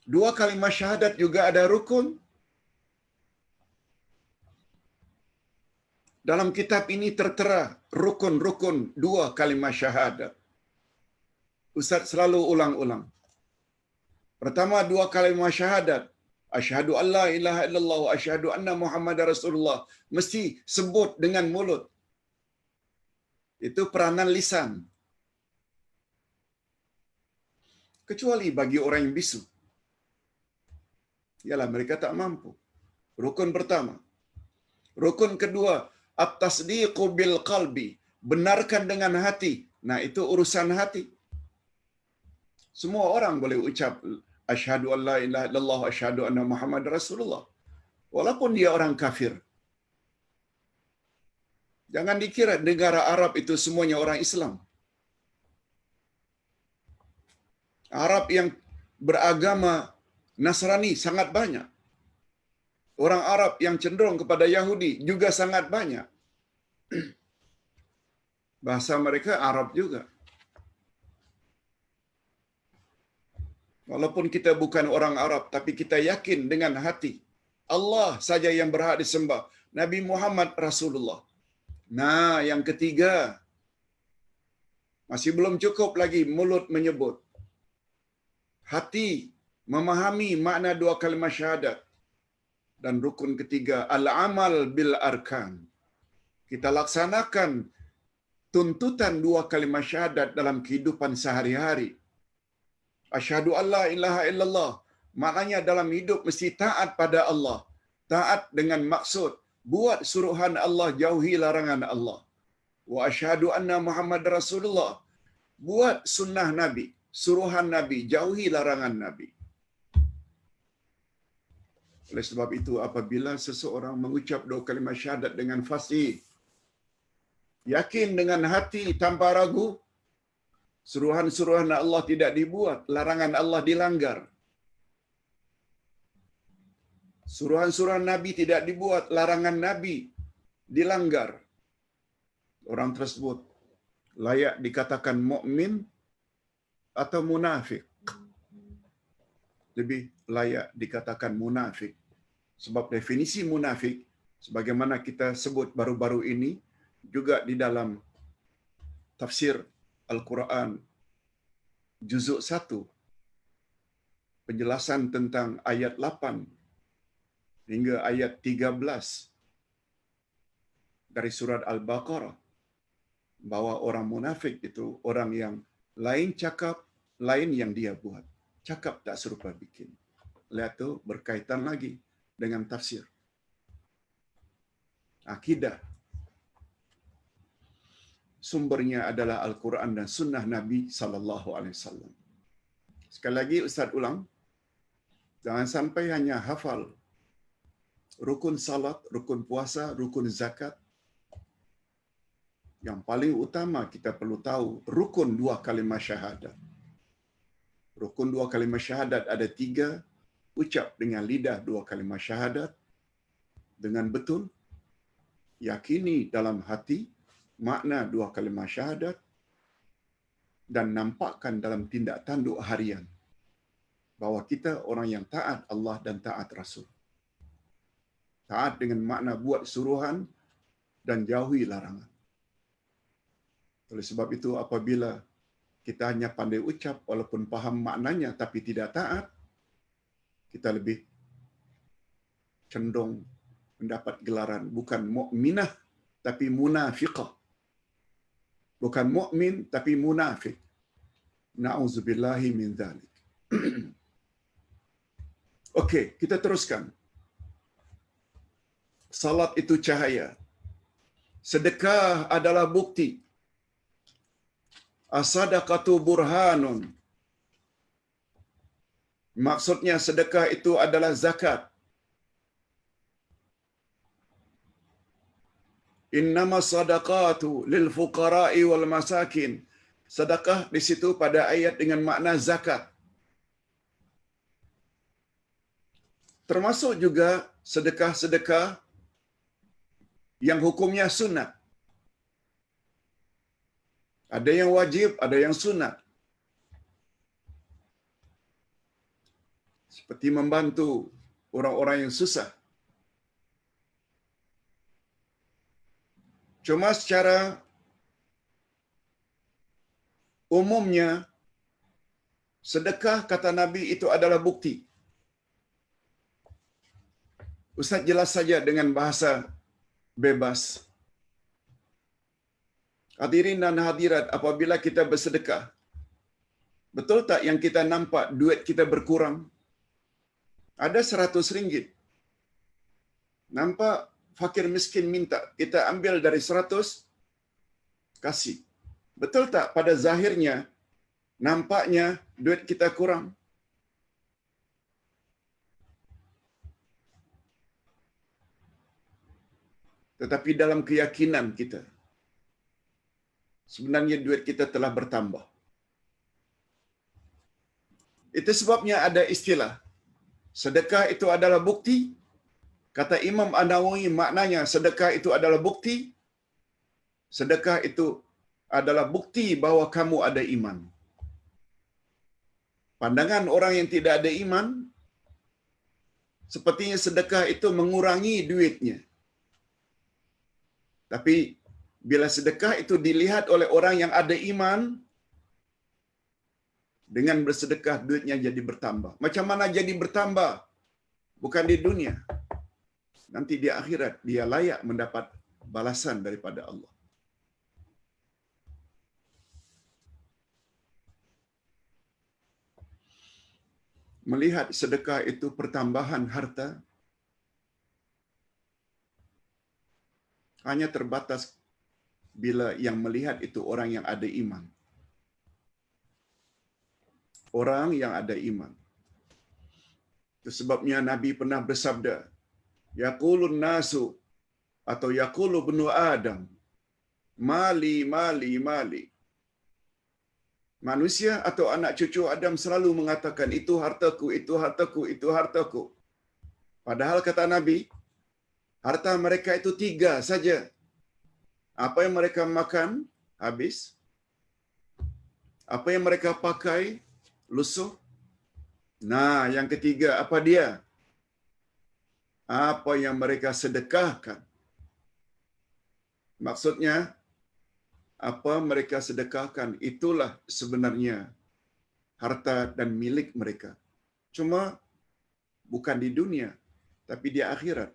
2 kalimah syahadat juga ada rukun. Dalam kitab ini tertera rukun-rukun 2 kalimah syahadat. Ustaz selalu ulang-ulang. Pertama 2 kalimah syahadat. Asyhadu an la ilaha illallah wa asyhadu anna Muhammadar Rasulullah. Mesti sebut dengan mulut. Itu peranan lisan. Kecuali bagi orang yang bisu. Yalah, mereka tak mampu. Rukun pertama. Rukun kedua, at-tasdiqu bil qalbi. Benarkan dengan hati. Nah, itu urusan hati. Semua orang boleh ucap asyhadu an la ilaha illallah wa asyhadu anna Muhammadar Rasulullah. Walaupun dia orang kafir. Jangan dikira negara Arab itu semuanya orang Islam. Arab yang beragama Nasrani sangat banyak. Orang Arab yang cenderung kepada Yahudi juga sangat banyak. Bahasa mereka Arab juga. Walaupun kita bukan orang Arab, tapi kita yakin dengan hati. Allah saja yang berhak disembah. Nabi Muhammad Rasulullah. Nah, yang ketiga. Masih belum cukup lagi mulut menyebut. Hati memahami makna 2 kalimah syahadat. Dan rukun ketiga, al-amal bil arkan. Kita laksanakan tuntutan 2 kalimah syahadat dalam kehidupan sehari-hari. Asyhadu an la ilaha illallah. Maknanya dalam hidup mesti taat pada Allah. Taat dengan maksud buat suruhan Allah, jauhi larangan Allah. Wa asyhadu anna Muhammad Rasulullah. Buat sunnah Nabi, suruhan Nabi, jauhi larangan Nabi. Oleh sebab itu, apabila seseorang mengucap 2 kalimah syahadat dengan fasih, yakin dengan hati tanpa ragu, suruhan-suruhan Allah tidak dibuat, larangan Allah dilanggar. Suruhan-suruhan Nabi tidak dibuat, larangan Nabi dilanggar. Orang tersebut layak dikatakan mukmin atau munafik. Lebih layak dikatakan munafik. Sebab definisi munafik, sebagaimana kita sebut baru-baru ini, juga di dalam tafsir Al-Quran, juzuk 1, penjelasan tentang ayat 8 hingga ayat 13 dari surat Al-Baqarah, bahwa orang munafik itu orang yang lain cakap, lain yang dia buat. Cakap tak serupa bikin. Lihat tu berkaitan lagi dengan tafsir. Akidah. Sumbernya adalah Al-Quran dan Sunnah Nabi sallallahu alaihi wasallam. Sekali lagi Ustaz ulang, jangan sampai hanya hafal rukun salat, rukun puasa, rukun zakat. Yang paling utama kita perlu tahu rukun 2 kalimah syahadat. Rukun 2 kalimah syahadat ada 3, ucap dengan lidah dua kalimah syahadat dengan betul, yakini dalam hati makna dua kalimah syahadat, dan nampakkan dalam tindak tanduk harian bahawa kita orang yang taat Allah dan taat Rasul. Taat dengan makna buat suruhan dan jauhi larangan. Oleh sebab itu, apabila kita hanya pandai ucap walaupun faham maknanya tapi tidak taat, kita lebih cenderung mendapat gelaran bukan mukminah tapi munafiqah. Bukan mukmin tapi munafik. Na'udzubillahi min dzalik. Okey, kita teruskan. Salat itu cahaya. Sedekah adalah bukti. As-sadaqatu burhanun. Maksudnya sedekah itu adalah zakat. Innama sadaqatu lil fuqara'i wal masakin. Sedekah di situ pada ayat dengan makna zakat. Termasuk juga sedekah-sedekah yang hukumnya sunat. Ada yang wajib, ada yang sunat. Seperti membantu orang-orang yang susah. Cuma secara umumnya, sedekah kata Nabi itu adalah bukti. Ustaz jelas saja dengan bahasa bebas. Hadirin dan hadirat, apabila kita bersedekah, betul tak yang kita nampak duit kita berkurang? Ada RM100. Nampak fakir miskin minta, kita ambil dari 100, kasih. Betul tak pada zahirnya, nampaknya duit kita kurang? Tetapi dalam keyakinan kita, sebenarnya duit kita telah bertambah. Itu sebabnya ada istilah, sedekah itu adalah bukti. Kata Imam An-Nawawi, maknanya sedekah itu adalah bukti. Sedekah itu adalah bukti bahawa kamu ada iman. Pandangan orang yang tidak ada iman, sepertinya sedekah itu mengurangi duitnya. Tapi bila sedekah itu dilihat oleh orang yang ada iman, dengan bersedekah duitnya jadi bertambah. Macam mana jadi bertambah? Bukan di dunia. Nanti di akhirat dia layak mendapat balasan daripada Allah. Melihat sedekah itu pertambahan harta, hanya terbatas bila yang melihat itu orang yang ada iman. Orang yang ada iman. Itu sebabnya Nabi pernah bersabda, yaqulun nasu atau yaqulu ibnu Adam, mali mali mali. Manusia atau anak cucu Adam selalu mengatakan, itu hartaku, itu hartaku, itu hartaku. Padahal kata Nabi, harta mereka itu 3 saja. Apa yang mereka makan, habis. Apa yang mereka pakai, lusuh. Nah, yang ketiga, apa dia? Apa yang mereka sedekahkan. Maksudnya, apa mereka sedekahkan, itulah sebenarnya harta dan milik mereka. Cuma, bukan di dunia, tapi di akhirat,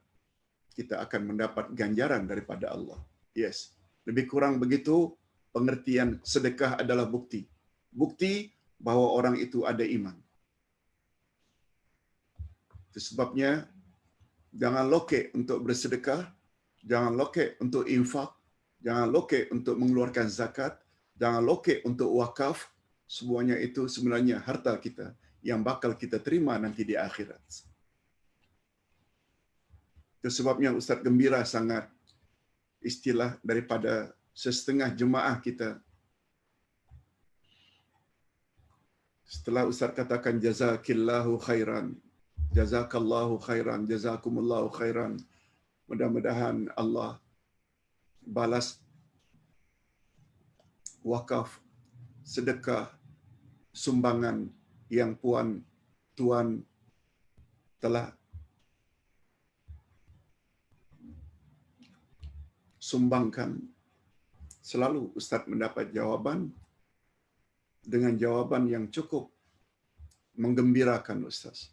kita akan mendapat ganjaran daripada Allah. Yes, lebih kurang begitu pengertian sedekah adalah bukti. Bukti bahawa orang itu ada iman. Itu sebabnya, jangan lokek untuk bersedekah, jangan lokek untuk infak, jangan lokek untuk mengeluarkan zakat, jangan lokek untuk wakaf. Semuanya itu sebenarnya harta kita yang bakal kita terima nanti di akhirat. Itu sebabnya Ustaz gembira sangat istilah daripada setengah jemaah kita. Setelah Ustaz katakan jazakillahu khairan, Jazakallahu khairan, jazakumullahu khairan. Mudah-mudahan Allah balas wakaf, sedekah, sumbangan yang tuan telah sumbangkan. Selalu Ustaz mendapat jawaban dengan jawaban yang cukup menggembirakan Ustaz.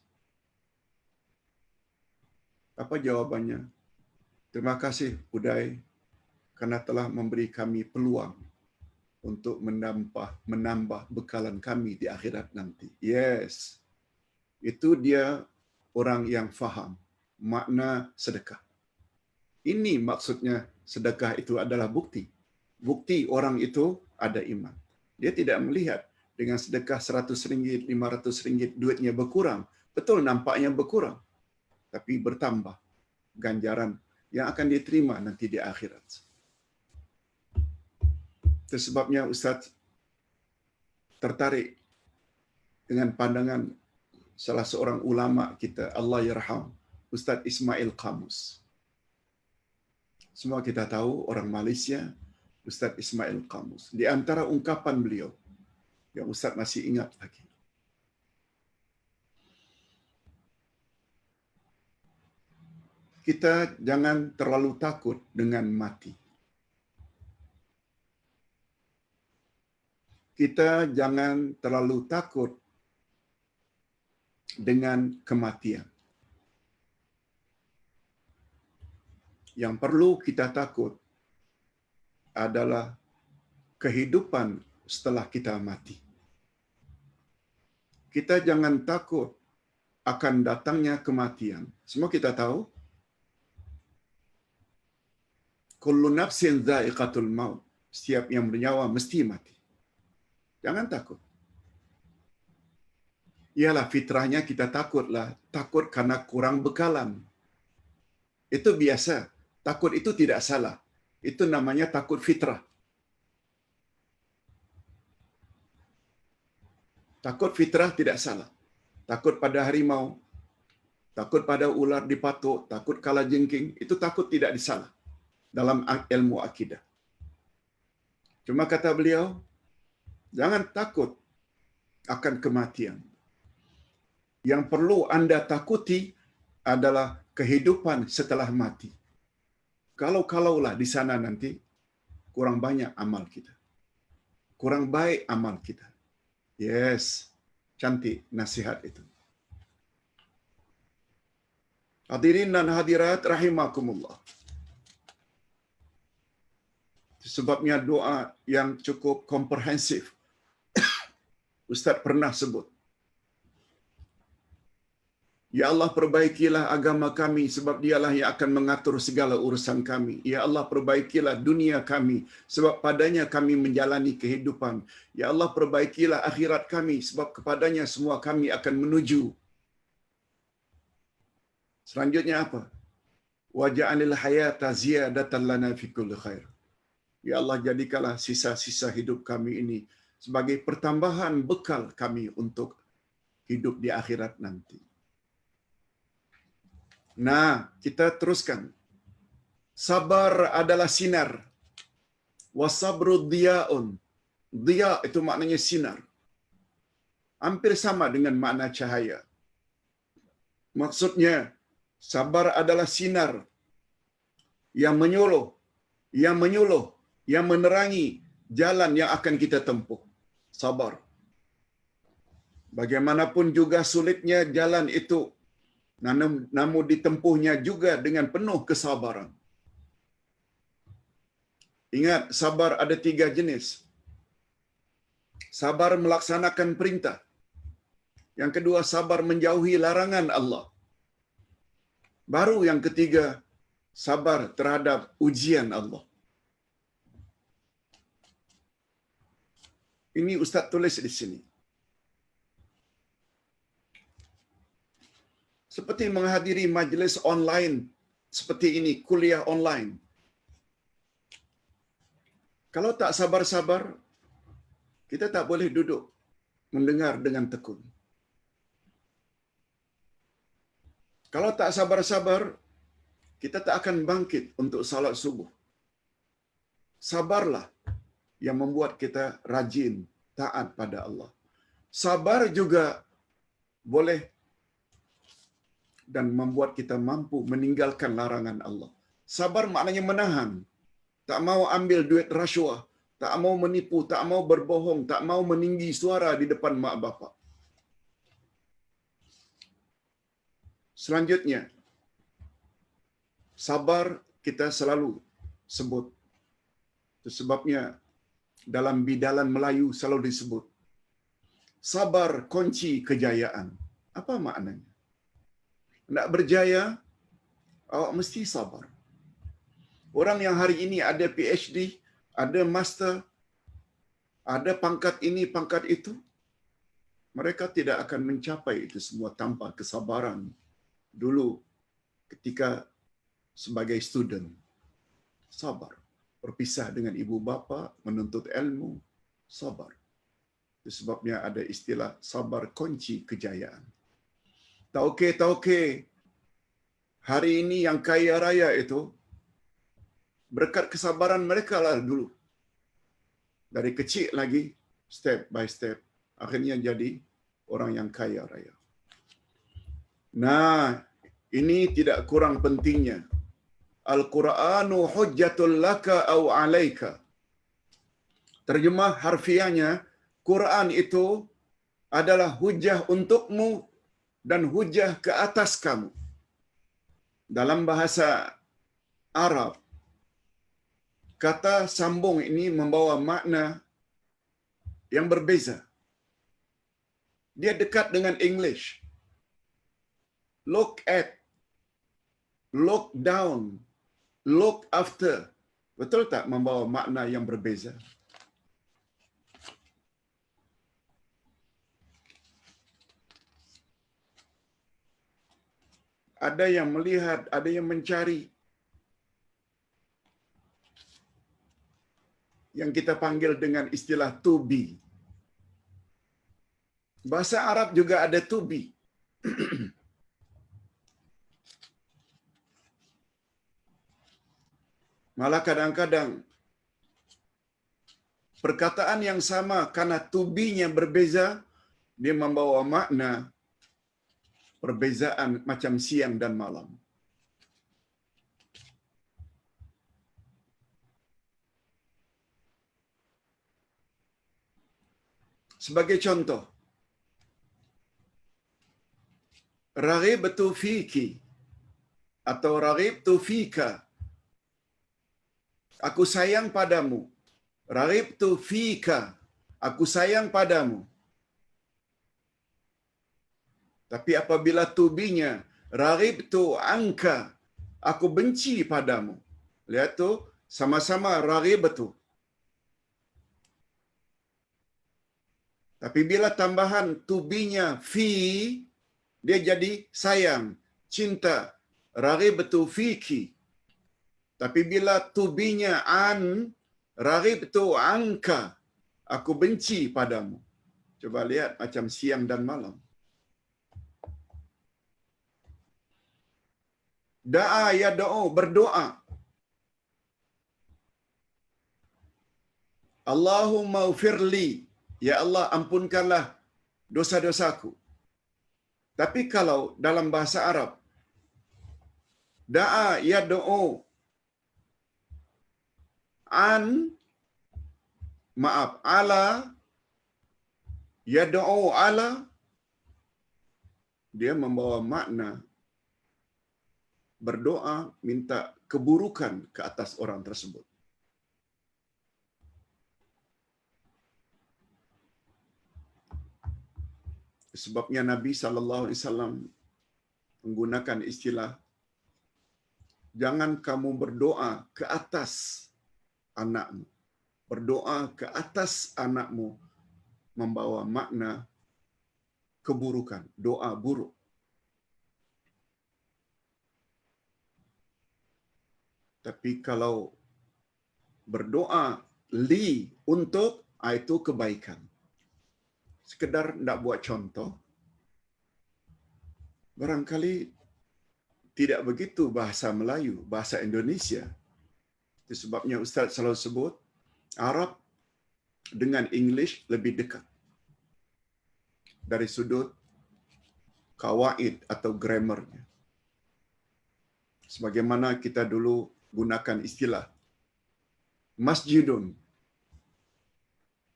Apa jawabannya? Terima kasih Uday kerana telah memberi kami peluang untuk menambah bekalan kami di akhirat nanti. Yes. Itu dia orang yang faham makna sedekah. Ini maksudnya sedekah itu adalah bukti. Bukti orang itu ada iman. Dia tidak melihat dengan sedekah RM100, RM500 duitnya berkurang. Betul nampaknya berkurang. Tapi bertambah ganjaran yang akan diterima nanti di akhirat. Itu sebabnya Ustaz tertarik dengan pandangan salah seorang ulama kita, Allah yarham, Ustaz Ismail Qamus. Semua kita tahu orang Malaysia, Ustaz Ismail Qamus. Di antara ungkapan beliau yang Ustaz masih ingat lagi. Kita jangan terlalu takut dengan mati. Kita jangan terlalu takut dengan kematian. Yang perlu kita takut adalah kehidupan setelah kita mati. Kita jangan takut akan datangnya kematian. Semua kita tahu, kullu nafsin dha'iqatul maut. Setiap yang bernyawa mesti mati. Jangan takut. Ialah fitrahnya kita takutlah. Takut karena kurang bekalan. Itu biasa. Takut itu tidak salah. Itu namanya takut fitrah. Takut fitrah tidak salah. Takut pada harimau, takut pada ular dipatuk, takut kalajengking, itu takut tidak disalah dalam ilmu akidah. Cuma kata beliau, jangan takut akan kematian. Yang perlu Anda takuti adalah kehidupan setelah mati. Kalau-kalaulah di sana nanti kurang banyak amal kita. Kurang baik amal kita. Yes, cantik nasihat itu. Hadirin dan hadirat rahimakumullah. Sebabnya doa yang cukup komprehensif. Ustaz pernah sebut. Ya Allah, perbaikilah agama kami sebab dialah yang akan mengatur segala urusan kami. Ya Allah, perbaikilah dunia kami sebab padanya kami menjalani kehidupan. Ya Allah, perbaikilah akhirat kami sebab kepadanya semua kami akan menuju. Selanjutnya apa? Waja'alil hayata ziyadatan lana fi kulli khair. Ya Allah, jadikanlah sisa-sisa hidup kami ini sebagai pertambahan bekal kami untuk hidup di akhirat nanti. Nah, kita teruskan. Sabar adalah sinar. Wasabru diya'un. Diya itu maknanya sinar. Hampir sama dengan makna cahaya. Maksudnya, sabar adalah sinar yang menyuluh, yang menerangi jalan yang akan kita tempuh. Sabar. Bagaimanapun juga sulitnya jalan itu, namun ditempuhnya juga dengan penuh kesabaran. Ingat, sabar ada 3 jenis. Sabar melaksanakan perintah. Yang kedua, sabar menjauhi larangan Allah. Baru yang ketiga, sabar terhadap ujian Allah. Ini Ustaz tulis di sini. Seperti menghadiri majlis online seperti ini, kuliah online. Kalau tak sabar-sabar, kita tak boleh duduk mendengar dengan tekun. Kalau tak sabar-sabar, kita tak akan bangkit untuk salat subuh. Sabarlah yang membuat kita rajin, taat pada Allah. Sabar juga boleh dan membuat kita mampu meninggalkan larangan Allah. Sabar maknanya menahan. Tak mau ambil duit rasuah, tak mau menipu, tak mau berbohong, tak mau meninggi suara di depan mak bapak. Selanjutnya, sabar kita selalu sebut. Itu sebabnya dalam bidalan Melayu selalu disebut, sabar kunci kejayaan. Apa maknanya? Nak berjaya, awak mesti sabar. Orang yang hari ini ada PhD, ada master, ada pangkat ini, pangkat itu, mereka tidak akan mencapai itu semua tanpa kesabaran. Dulu ketika sebagai student, sabar. Berpisah dengan ibu bapa, menuntut ilmu, sabar. Itu sebabnya ada istilah sabar kunci kejayaan. Tauke hari ini yang kaya raya itu, berkat kesabaran mereka lah dulu. Dari kecil lagi, step by step, akhirnya jadi orang yang kaya raya. Nah, ini tidak kurang pentingnya. Al-Quranu hujjatul laka au alaika. Terjemah harfiahnya, Quran itu adalah hujah untukmu dan hujah ke atas kamu. Dalam bahasa Arab, kata sambung ini membawa makna yang berbeza. Dia dekat dengan English. Look at, look down, look after. Betul tak membawa makna yang berbeza? Ada yang melihat, ada yang mencari. Yang kita panggil dengan istilah to be. Bahasa Arab juga ada to be. Malah kadang-kadang perkataan yang sama karena to be-nya berbeza, dia membawa makna perbezaan macam siang dan malam. Sebagai contoh, raghibtu fiki atau raghibtu fika. Aku sayang padamu. Raghibtu fika. Aku sayang padamu. Tapi apabila tubinya, raghibtu anka. Aku benci padamu. Lihat tu, sama-sama raghibtu. Tapi bila tambahan tubinya fi, dia jadi sayang, cinta. Raghibtu fiki. Tapi bila tubinya an, raghibtu anka. Aku benci padamu. Coba lihat macam siang dan malam. Da'a ya doa, berdoa. Allahumma ufirli. Ya Allah, ampunkanlah dosa-dosaku. Tapi kalau dalam bahasa Arab, da'a ya doa an, maaf, ala, ya doa ala, dia membawa makna berdoa minta keburukan ke atas orang tersebut. Sebabnya Nabi SAW menggunakan istilah, jangan kamu berdoa ke atas anakmu. Berdoa ke atas anakmu membawa makna keburukan, doa buruk. Tapi kalau berdoa li untuk, itu kebaikan. Sekedar nak buat contoh, barangkali tidak begitu bahasa Melayu, bahasa Indonesia. Itu sebabnya Ustaz selalu sebut Arab dengan English lebih dekat dari sudut kawaid atau grammarnya. Sebagaimana kita dulu gunakan istilah masjidun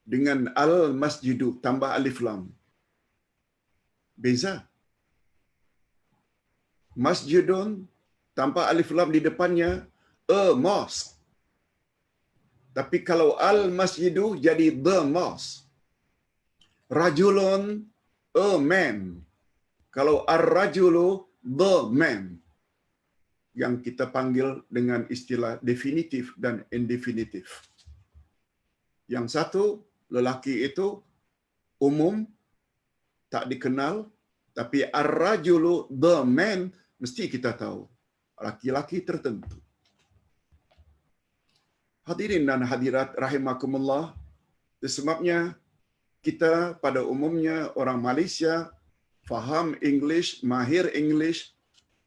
dengan al-masjidu tambah alif lam. Beza. Masjidun tanpa alif lam di depannya a mosque. Tapi kalau al-masjidu jadi the mosque. Rajulun a man. Kalau ar-rajulu the man. Yang kita panggil dengan istilah definitif dan indefinitif. Yang satu, lelaki itu umum, tak dikenal, tapi ar-rajulu the man mesti kita tahu. Laki-laki tertentu. Hadirin dan hadirat rahimakumullah, sebabnya kita pada umumnya orang Malaysia faham English, mahir English,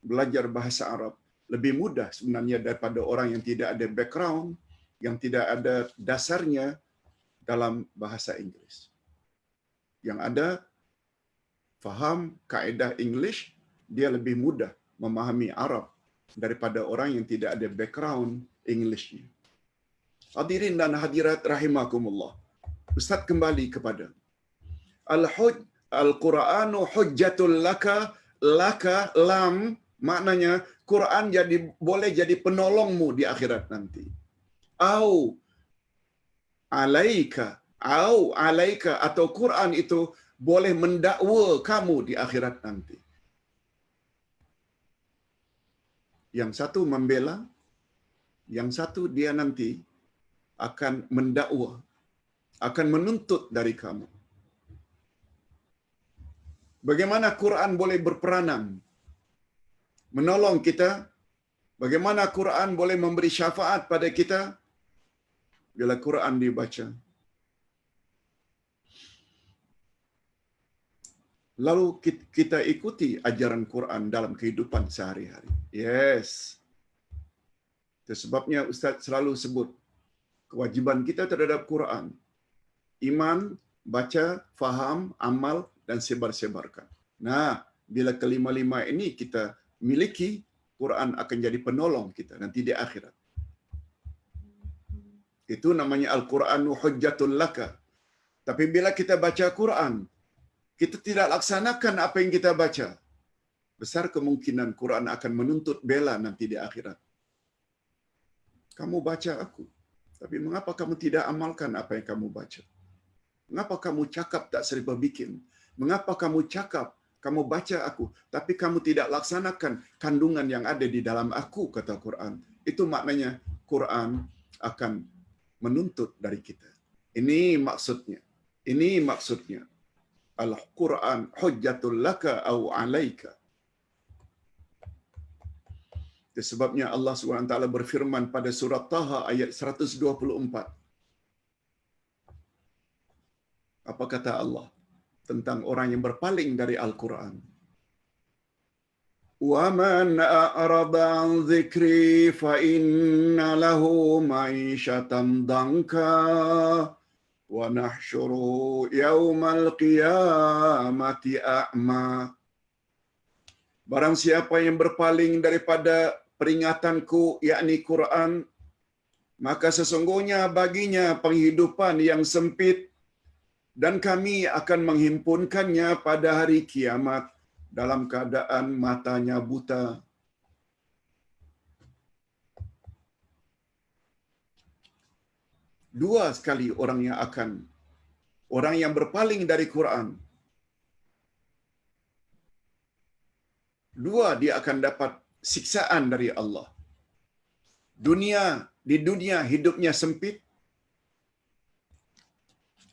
belajar bahasa Arab lebih mudah sebenarnya daripada orang yang tidak ada background, yang tidak ada dasarnya dalam bahasa Inggeris. Yang ada faham kaedah English, dia lebih mudah memahami Arab daripada orang yang tidak ada background Englishnya. Hadirin dan hadirat rahimakumullah. Ustaz kembali kepada Al-Qur'anu hujjatul laka, laka lam maknanya Quran boleh jadi penolongmu di akhirat nanti. Au alaika atau Quran itu boleh mendakwa kamu di akhirat nanti. Yang satu membela, yang satu dia nanti akan mendakwa, akan menuntut dari kamu. Bagaimana Quran boleh berperanan menolong kita? Bagaimana Quran boleh memberi syafaat pada kita? Bila Quran dibaca, lalu kita ikuti ajaran Quran dalam kehidupan sehari-hari. Yes. Itu sebabnya Ustaz selalu sebut kewajiban kita terhadap Quran. Iman, baca, faham, amal, dan sebar-sebarkan. Nah, bila kelima-lima ini kita miliki, Quran akan jadi penolong kita nanti di akhirat. Itu namanya Al-Quranu hujjatul laka. Tapi bila kita baca Quran, kita tidak laksanakan apa yang kita baca, besar kemungkinan Quran akan menuntut bela nanti di akhirat. Kamu baca aku, tapi mengapa kamu tidak amalkan apa yang kamu baca? Mengapa kamu cakap tak serba bikin? Mengapa kamu cakap, kamu baca aku, tapi kamu tidak laksanakan kandungan yang ada di dalam aku, kata Quran. Itu maknanya Quran akan menuntut dari kita. Ini maksudnya. Ini maksudnya. Al-Quran hujjatul laka au alaika. Itu sebabnya Allah SWT berfirman pada surah Taha ayat 124. Apa kata Allah tentang orang yang berpaling dari Al-Quran? وَمَنْ أَعْرَضَ عَنْ ذِكْرِي فَإِنَّ لَهُ مَعِيشَةً ضَنْكًا وَنَحْشُرُهُ يَوْمَ الْقِيَامَةِ أَعْمَى. Barang siapa yang berpaling daripada peringatanku, yakni Quran, maka sesungguhnya baginya penghidupan yang sempit, dan kami akan menghimpunkannya pada hari kiamat dalam keadaan matanya buta. Dua sekali orang yang berpaling dari Quran. Dua, dia akan dapat siksaan dari Allah. Di dunia hidupnya sempit,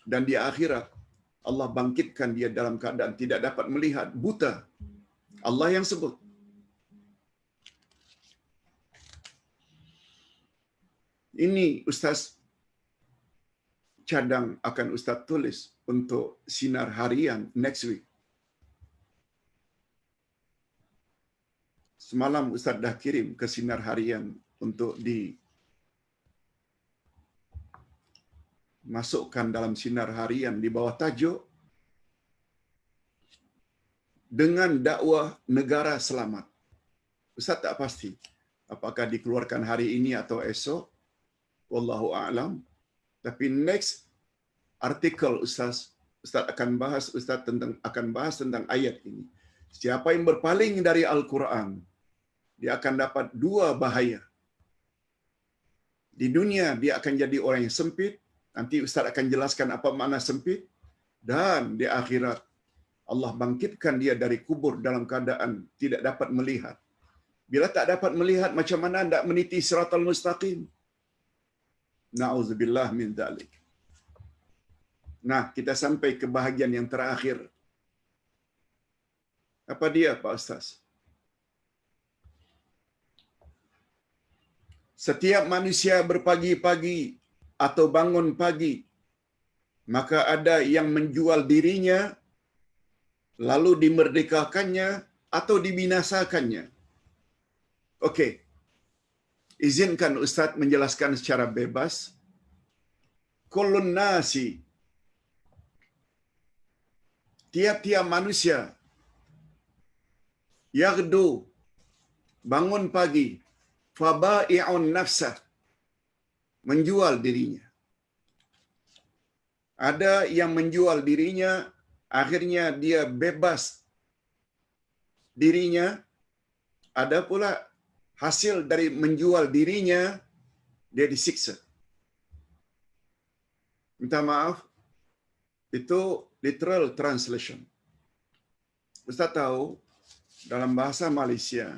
dan di akhirat Allah bangkitkan dia dalam keadaan tidak dapat melihat, buta. Allah yang sebut. Ini Ustaz cadang akan Ustaz tulis untuk sinar harian next week. Semalam Ustaz dah kirim ke Sinar Harian untuk dimasukkan dalam Sinar Harian di bawah tajuk dengan dakwah negara selamat. Ustaz tak pasti apakah dikeluarkan hari ini atau esok, wallahu a'lam. Tapi next artikel Ustaz akan bahas tentang ayat ini. Siapa yang berpaling dari Al-Quran, dia akan dapat dua bahaya. Di dunia dia akan jadi orang yang sempit, nanti Ustaz akan jelaskan apa makna sempit, dan di akhirat Allah bangkitkan dia dari kubur dalam keadaan tidak dapat melihat. Bila tak dapat melihat, macam mana hendak meniti siratal mustaqim? Na'udzubillah min dzalik. Nah, kita sampai ke bahagian yang terakhir. Apa dia, Pak Ustaz? Setiap manusia berpagi-pagi atau bangun pagi, maka ada yang menjual dirinya, lalu dimerdekakannya atau dibinasakannya. Okey. Izinkan Ustaz menjelaskan secara bebas. Kullun nasi, tiap-tiap manusia, yaghdu, bangun pagi, fabai'un nafsah, menjual dirinya. Ada yang menjual dirinya, akhirnya dia bebas dirinya. Ada pula hasil dari menjual dirinya, dia disiksa. Minta maaf, itu literal translation. Ustaz tahu, dalam bahasa Malaysia,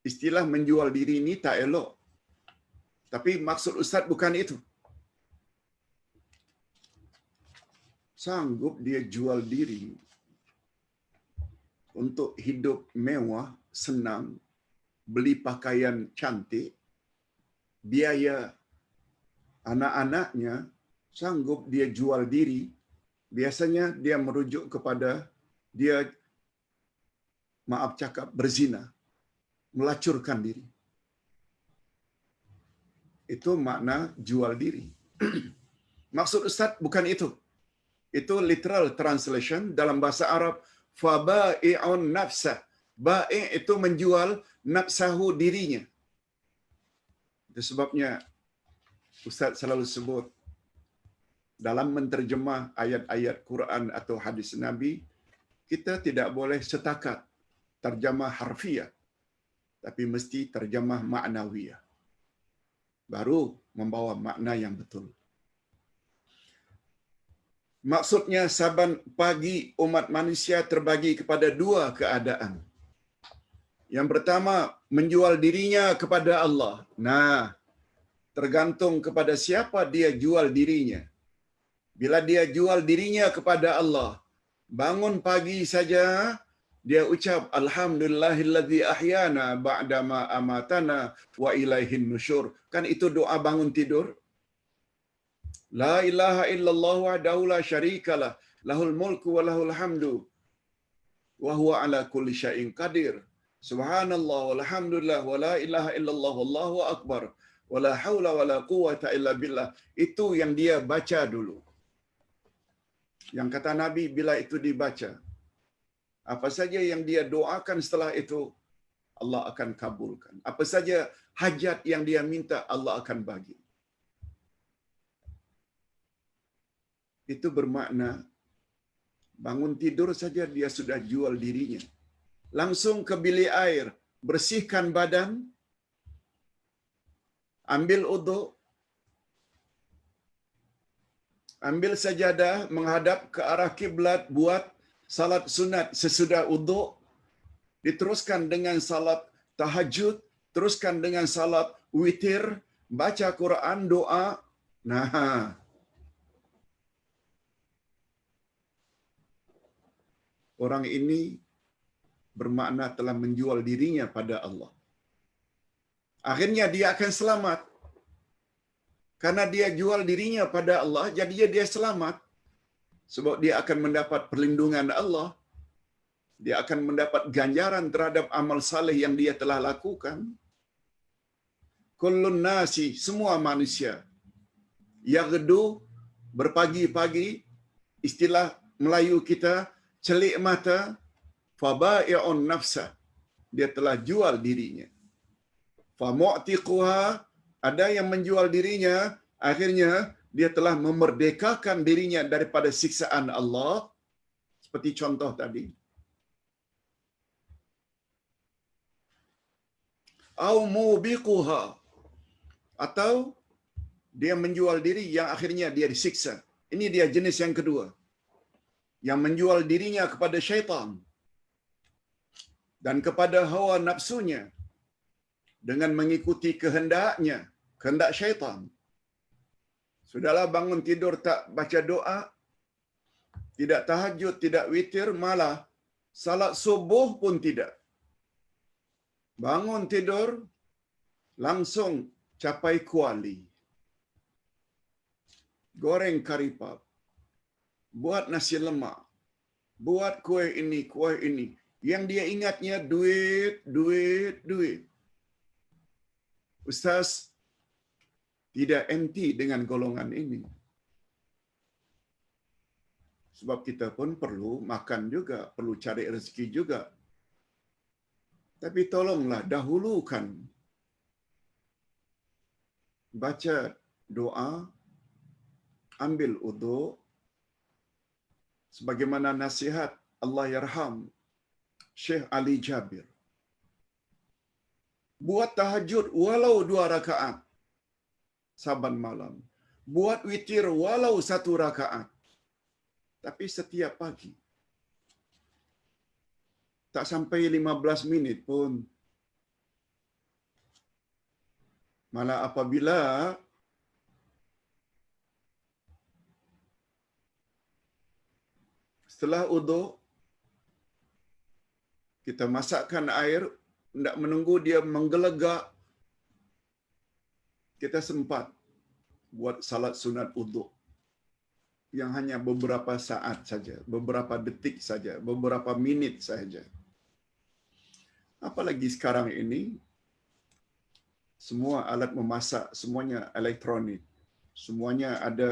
istilah menjual diri ini tak elok. Tapi maksud Ustaz bukan itu. Sanggup dia jual diri untuk hidup mewah, senang, beli pakaian cantik, biaya anak-anaknya, sanggup dia jual diri. Biasanya dia merujuk kepada dia, maaf cakap, berzina, melacurkan diri. Itu makna jual diri. Maksud Ustaz bukan itu. Itu literal translation dalam bahasa Arab, fabai'un nafsah. Bai' itu menjual nafsahu, dirinya. Itu sebabnya Ustaz selalu sebut dalam menterjemah ayat-ayat Quran atau hadis Nabi, kita tidak boleh setakat terjemah harfiah, tapi mesti terjemah ma'nawiyah. Baru membawa makna yang betul. Maksudnya saban pagi umat manusia terbagi kepada dua keadaan. Yang pertama, menjual dirinya kepada Allah. Nah, tergantung kepada siapa dia jual dirinya. Bila dia jual dirinya kepada Allah, bangun pagi saja, dia ucap, Alhamdulillahillazi ahyana ba'dama amatana wa ilaihin nusyur. Kan itu doa bangun tidur. La ilaha illallah wahdahu la syarikalah, lahul mulku wa lahul hamdu, wa huwa ala kulli syai'in qadir. Subhanallah walhamdulillah wa la ilaha illallah wallahu akbar wa la haula wa la quwwata illa billah. Itu yang dia baca dulu. Yang kata Nabi, bila itu dibaca, apa saja yang dia doakan setelah itu, Allah akan kabulkan. Apa saja hajat yang dia minta, Allah akan bagi. Itu bermakna bangun tidur saja dia sudah jual dirinya. Langsung ke bilik air, bersihkan badan, ambil uduk, ambil sajadah, menghadap ke arah kiblat, buat salat sunat sesudah uduk, diteruskan dengan salat tahajud, teruskan dengan salat witir, baca Quran, doa. Nah, orang ini bermakna telah menjual dirinya pada Allah. Akhirnya dia akan selamat. Karena dia jual dirinya pada Allah, jadi dia selamat. Sebab dia akan mendapat perlindungan Allah. dia akan mendapat ganjaran terhadap amal saleh yang dia telah lakukan. Kullun nasi, semua manusia, yaghdu, berpagi-pagi, istilah Melayu kita, celik mata, fabai'un nafsa, dia telah jual dirinya. Famu'tiquha, ada yang menjual dirinya, akhirnya dia telah memerdekakan dirinya daripada siksaan Allah, seperti contoh tadi. Au mubiquha, atau dia menjual diri yang akhirnya dia disiksa. Ini dia jenis yang kedua, yang menjual dirinya kepada syaitan dan kepada hawa nafsunya dengan mengikuti kehendaknya, kehendak syaitan. Sudahlah bangun tidur tak baca doa, tidak tahajud, tidak witir, malah salat subuh pun tidak. Bangun tidur, langsung capai kuali. Goreng kari pap, buat nasi lemak, buat kuih ini, kuih ini. Yang dia ingatnya duit, duit, duit. Ustaz tidak anti dengan golongan ini. Sebab kita pun perlu makan juga, perlu cari rezeki juga. Tapi tolonglah dahulukan baca doa, ambil uduk, sebagaimana nasihat Allah yarham Syekh Ali Jabir. Buat tahajud walau 2 rakaat saban malam. Buat witir walau 1 rakaat. Tapi setiap pagi. Tak sampai 15 minit pun. Malah apabila setelah uduk, kita masakkan air, tidak menunggu dia menggelegak, kita sempat buat salat sunat uduk yang hanya beberapa saat saja, beberapa detik saja, beberapa minit saja. Apalagi sekarang ini, semua alat memasak, semuanya elektronik, semuanya ada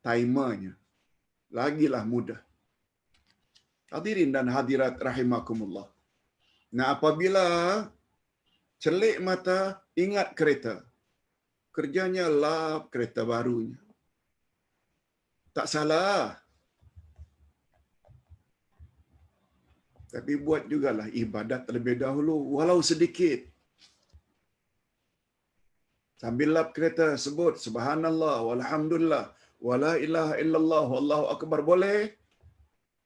timernya. Lagilah mudah. Hadirin dan hadirat rahimakumullah. Nah, apabila celik mata, ingat kereta. Kerjanya lap kereta barunya. Tak salah. Tapi buat jugalah ibadat terlebih dahulu, walau sedikit. Sambil lap kereta sebut subhanallah walhamdulillah wala ilaha illallah wallahu akbar boleh.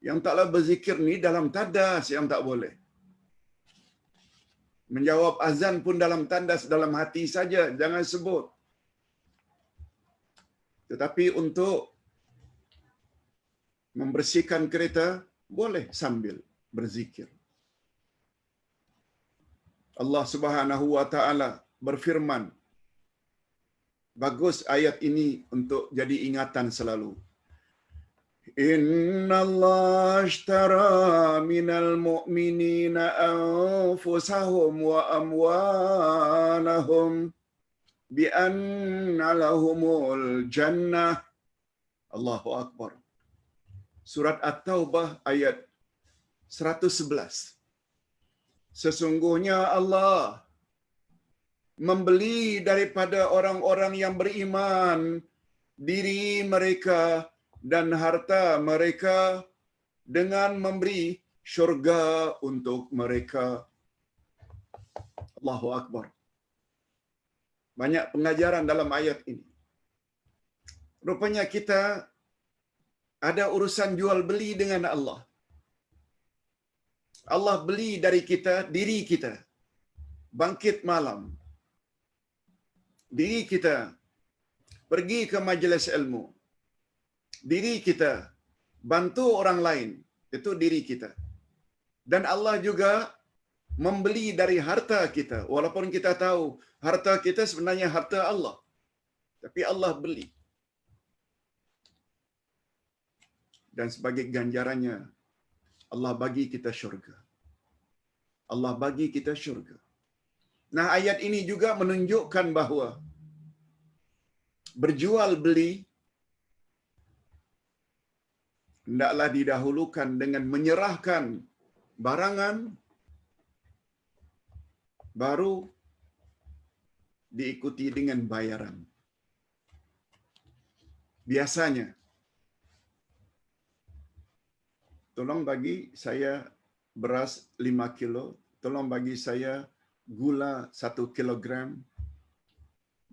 Yang taklah berzikir ni dalam tandas yang tak boleh. Menjawab azan pun dalam tandas, dalam hati saja, jangan sebut. Tetapi untuk membersihkan kereta, boleh sambil berzikir. Allah Subhanahu wa taala berfirman, bagus ayat ini untuk jadi ingatan selalu. Inna Allah ashtara minal mu'minina anfusahum wa amwalahum bi anna lahumul jannah. Allahu Akbar. Surat At-Taubah ayat 111. Sesungguhnya Allah membeli daripada orang-orang yang beriman diri mereka dan harta mereka dengan memberi syurga untuk mereka. Allahu Akbar. Banyak pengajaran dalam ayat ini. Rupanya kita ada urusan jual beli dengan Allah. Allah beli dari kita, diri kita. Bangkit malam. Diri kita pergi ke majlis ilmu. Diri kita bantu orang lain. Itu diri kita. Dan Allah juga membeli dari harta kita. Walaupun kita tahu harta kita sebenarnya harta Allah. Tapi Allah beli. Dan sebagai ganjarannya, Allah bagi kita syurga. Allah bagi kita syurga. Nah, ayat ini juga menunjukkan bahawa berjual beli hendaklah didahulukan dengan menyerahkan barangan, baru diikuti dengan bayaran. Biasanya, tolong bagi saya beras 5 kilo, tolong bagi saya gula 1 kilogram,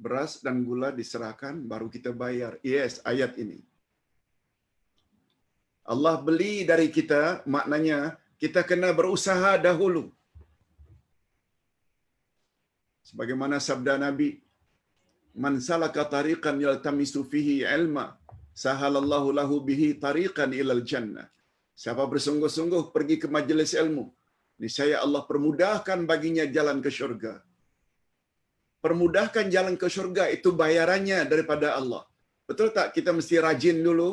beras dan gula diserahkan, baru kita bayar. Yes, ayat ini. Allah beli dari kita, maknanya kita kena berusaha dahulu. Sebagaimana sabda Nabi, "Man salaka tariqan yaltamisu fihi ilma, sahalallahu lahu bihi tariqan ilal jannah." Siapa bersungguh-sungguh pergi ke majlis ilmu, niscaya Allah permudahkan baginya jalan ke syurga. Permudahkan jalan ke syurga itu bayarannya daripada Allah. Betul tak kita mesti rajin dulu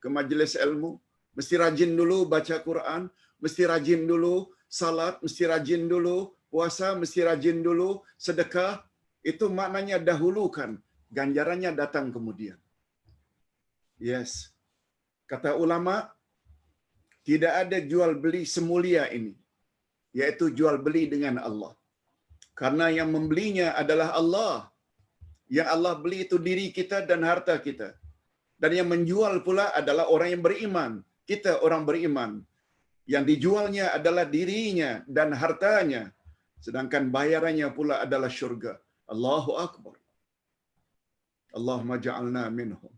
ke majlis ilmu, mesti rajin dulu baca Quran, mesti rajin dulu salat, mesti rajin dulu puasa, mesti rajin dulu sedekah. Itu maknanya dahulukan, ganjarannya datang kemudian. Yes. Kata ulama, tidak ada jual beli semulia ini, yaitu jual beli dengan Allah. Karena yang membelinya adalah Allah. Yang Allah beli itu diri kita dan harta kita. Dan yang menjual pula adalah orang yang beriman. Kita orang beriman. Yang dijualnya adalah dirinya dan hartanya. Sedangkan bayarannya pula adalah syurga. Allahu Akbar. Allahumma ja'alna minhum.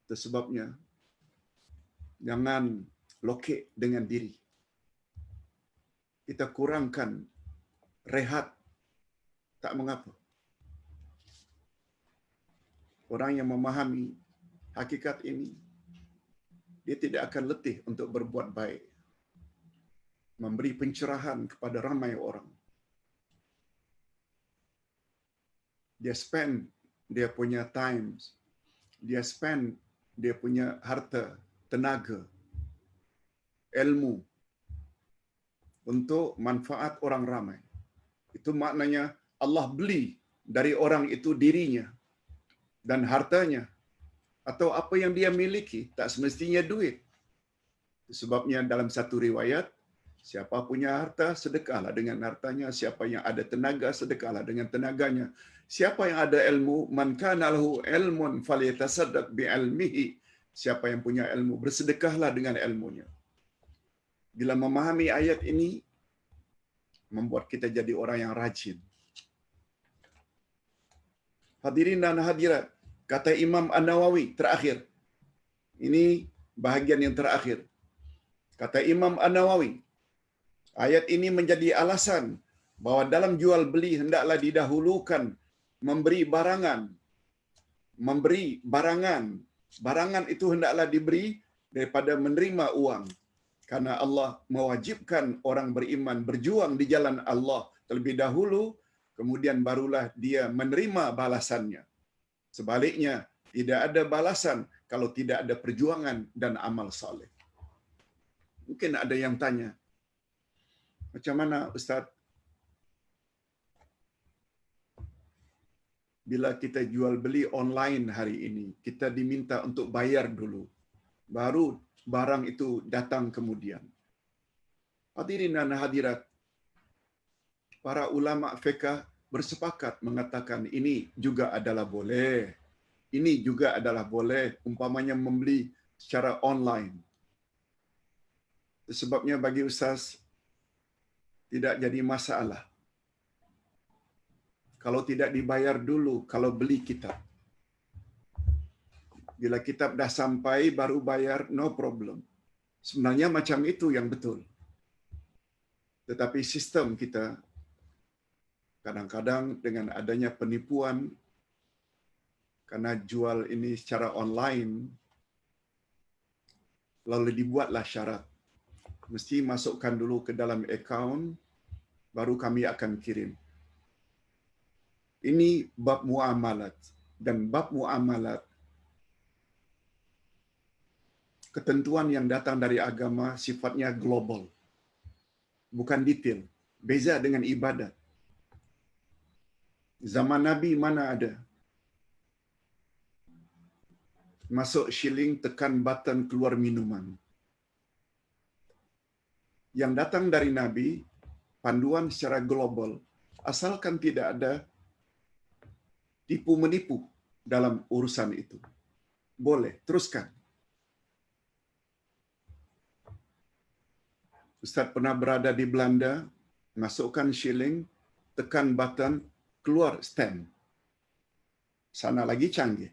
Itu sebabnya, jangan lokek dengan diri. Kita kurangkan rehat, tak mengapa. Orang yang memahami hakikat ini, dia tidak akan letih untuk berbuat baik, memberi pencerahan kepada ramai orang. Dia spend dia punya time, dia spend dia punya harta, tenaga, ilmu untuk manfaat orang ramai. Itu maknanya Allah beli dari orang itu dirinya dan hartanya atau apa yang dia miliki, tak semestinya duit. Sebabnya dalam satu riwayat, siapa punya harta, sedekahlah dengan hartanya. Siapa yang ada tenaga, sedekahlah dengan tenaganya. Siapa yang ada ilmu, man kana lahu ilmun falyatasaddaq bi ilmihi. Siapa yang punya ilmu, bersedekahlah dengan ilmunya. Bila memahami ayat ini, membuat kita jadi orang yang rajin. Hadirin dan hadirat, kata Imam An-Nawawi terakhir. Ini bahagian yang terakhir. Kata Imam An-Nawawi, ayat ini menjadi alasan bahwa dalam jual beli hendaklah didahulukan memberi barangan. Memberi barangan. Barangan itu hendaklah diberi daripada menerima uang. Karena Allah mewajibkan orang beriman berjuang di jalan Allah terlebih dahulu, kemudian barulah dia menerima balasannya. Sebaliknya, tidak ada balasan kalau tidak ada perjuangan dan amal saleh. Mungkin ada yang tanya, macam mana Ustaz? Bila kita jual beli online hari ini, kita diminta untuk bayar dulu. Baru barang itu datang kemudian. Hadirin dan hadirat, para ulama fiqh bersepakat mengatakan ini juga adalah boleh. Ini juga adalah boleh, umpamanya membeli secara online. Sebabnya bagi Ustaz, tidak jadi masalah kalau tidak dibayar dulu kalau beli kitab. Bila kitab dah sampai baru bayar, no problem. Sebenarnya macam itu yang betul. Tetapi sistem kita kadang-kadang dengan adanya penipuan, karena jual ini secara online, lalu dibuatlah syarat. Mesti masukkan dulu ke dalam akaun, baru kami akan kirim. Ini bab muamalat. Dan bab muamalat ketentuan yang datang dari agama sifatnya global, bukan detail. Beza dengan ibadat. Zaman Nabi mana ada? Masuk shilling, tekan button, keluar minuman. Yang datang dari Nabi, panduan secara global, asalkan tidak ada tipu-menipu dalam urusan itu. Boleh, teruskan. Ustaz pernah berada di Belanda, masukkan shilling, tekan button, keluar stem. Sana lagi canggih.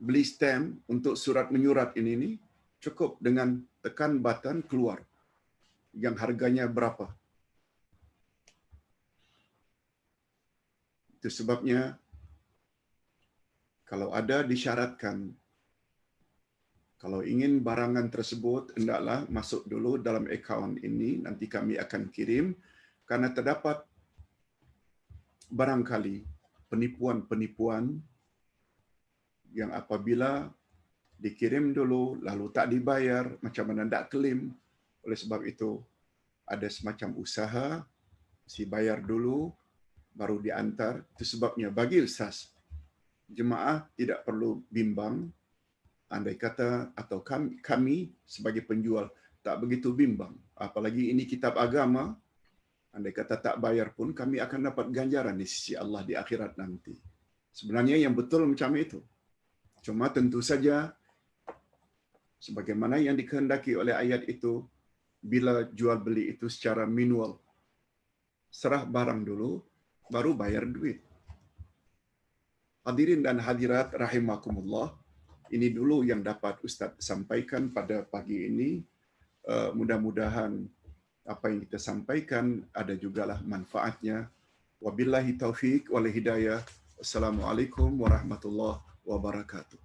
Beli stem untuk surat menyurat ini cukup dengan tekan button keluar. Yang harganya berapa? Itu sebabnya kalau ada disyaratkan, kalau ingin barangan tersebut, hendaklah masuk dulu dalam akaun ini, nanti kami akan kirim, karena terdapat barangkali penipuan-penipuan yang apabila dikirim dulu, lalu tak dibayar, macam mana nak claim. Oleh sebab itu, ada semacam usaha, si bayar dulu, baru diantar. Itu sebabnya bagi Ustaz, jemaah tidak perlu bimbang, andai kata, atau kami sebagai penjual tak begitu bimbang. Apalagi ini kitab agama, andai kata tak bayar pun, kami akan dapat ganjaran di sisi Allah di akhirat nanti. Sebenarnya yang betul macam itu. Cuma tentu saja, sebagaimana yang dikehendaki oleh ayat itu, bila jual beli itu secara manual, serah barang dulu, baru bayar duit. Hadirin dan hadirat rahimakumullah, ini dulu yang dapat Ustaz sampaikan pada pagi ini. Mudah-mudahan apa yang kita sampaikan ada jugalah manfaatnya. Wabillahi taufiq wal hidayah. Assalamualaikum warahmatullahi wabarakatuh.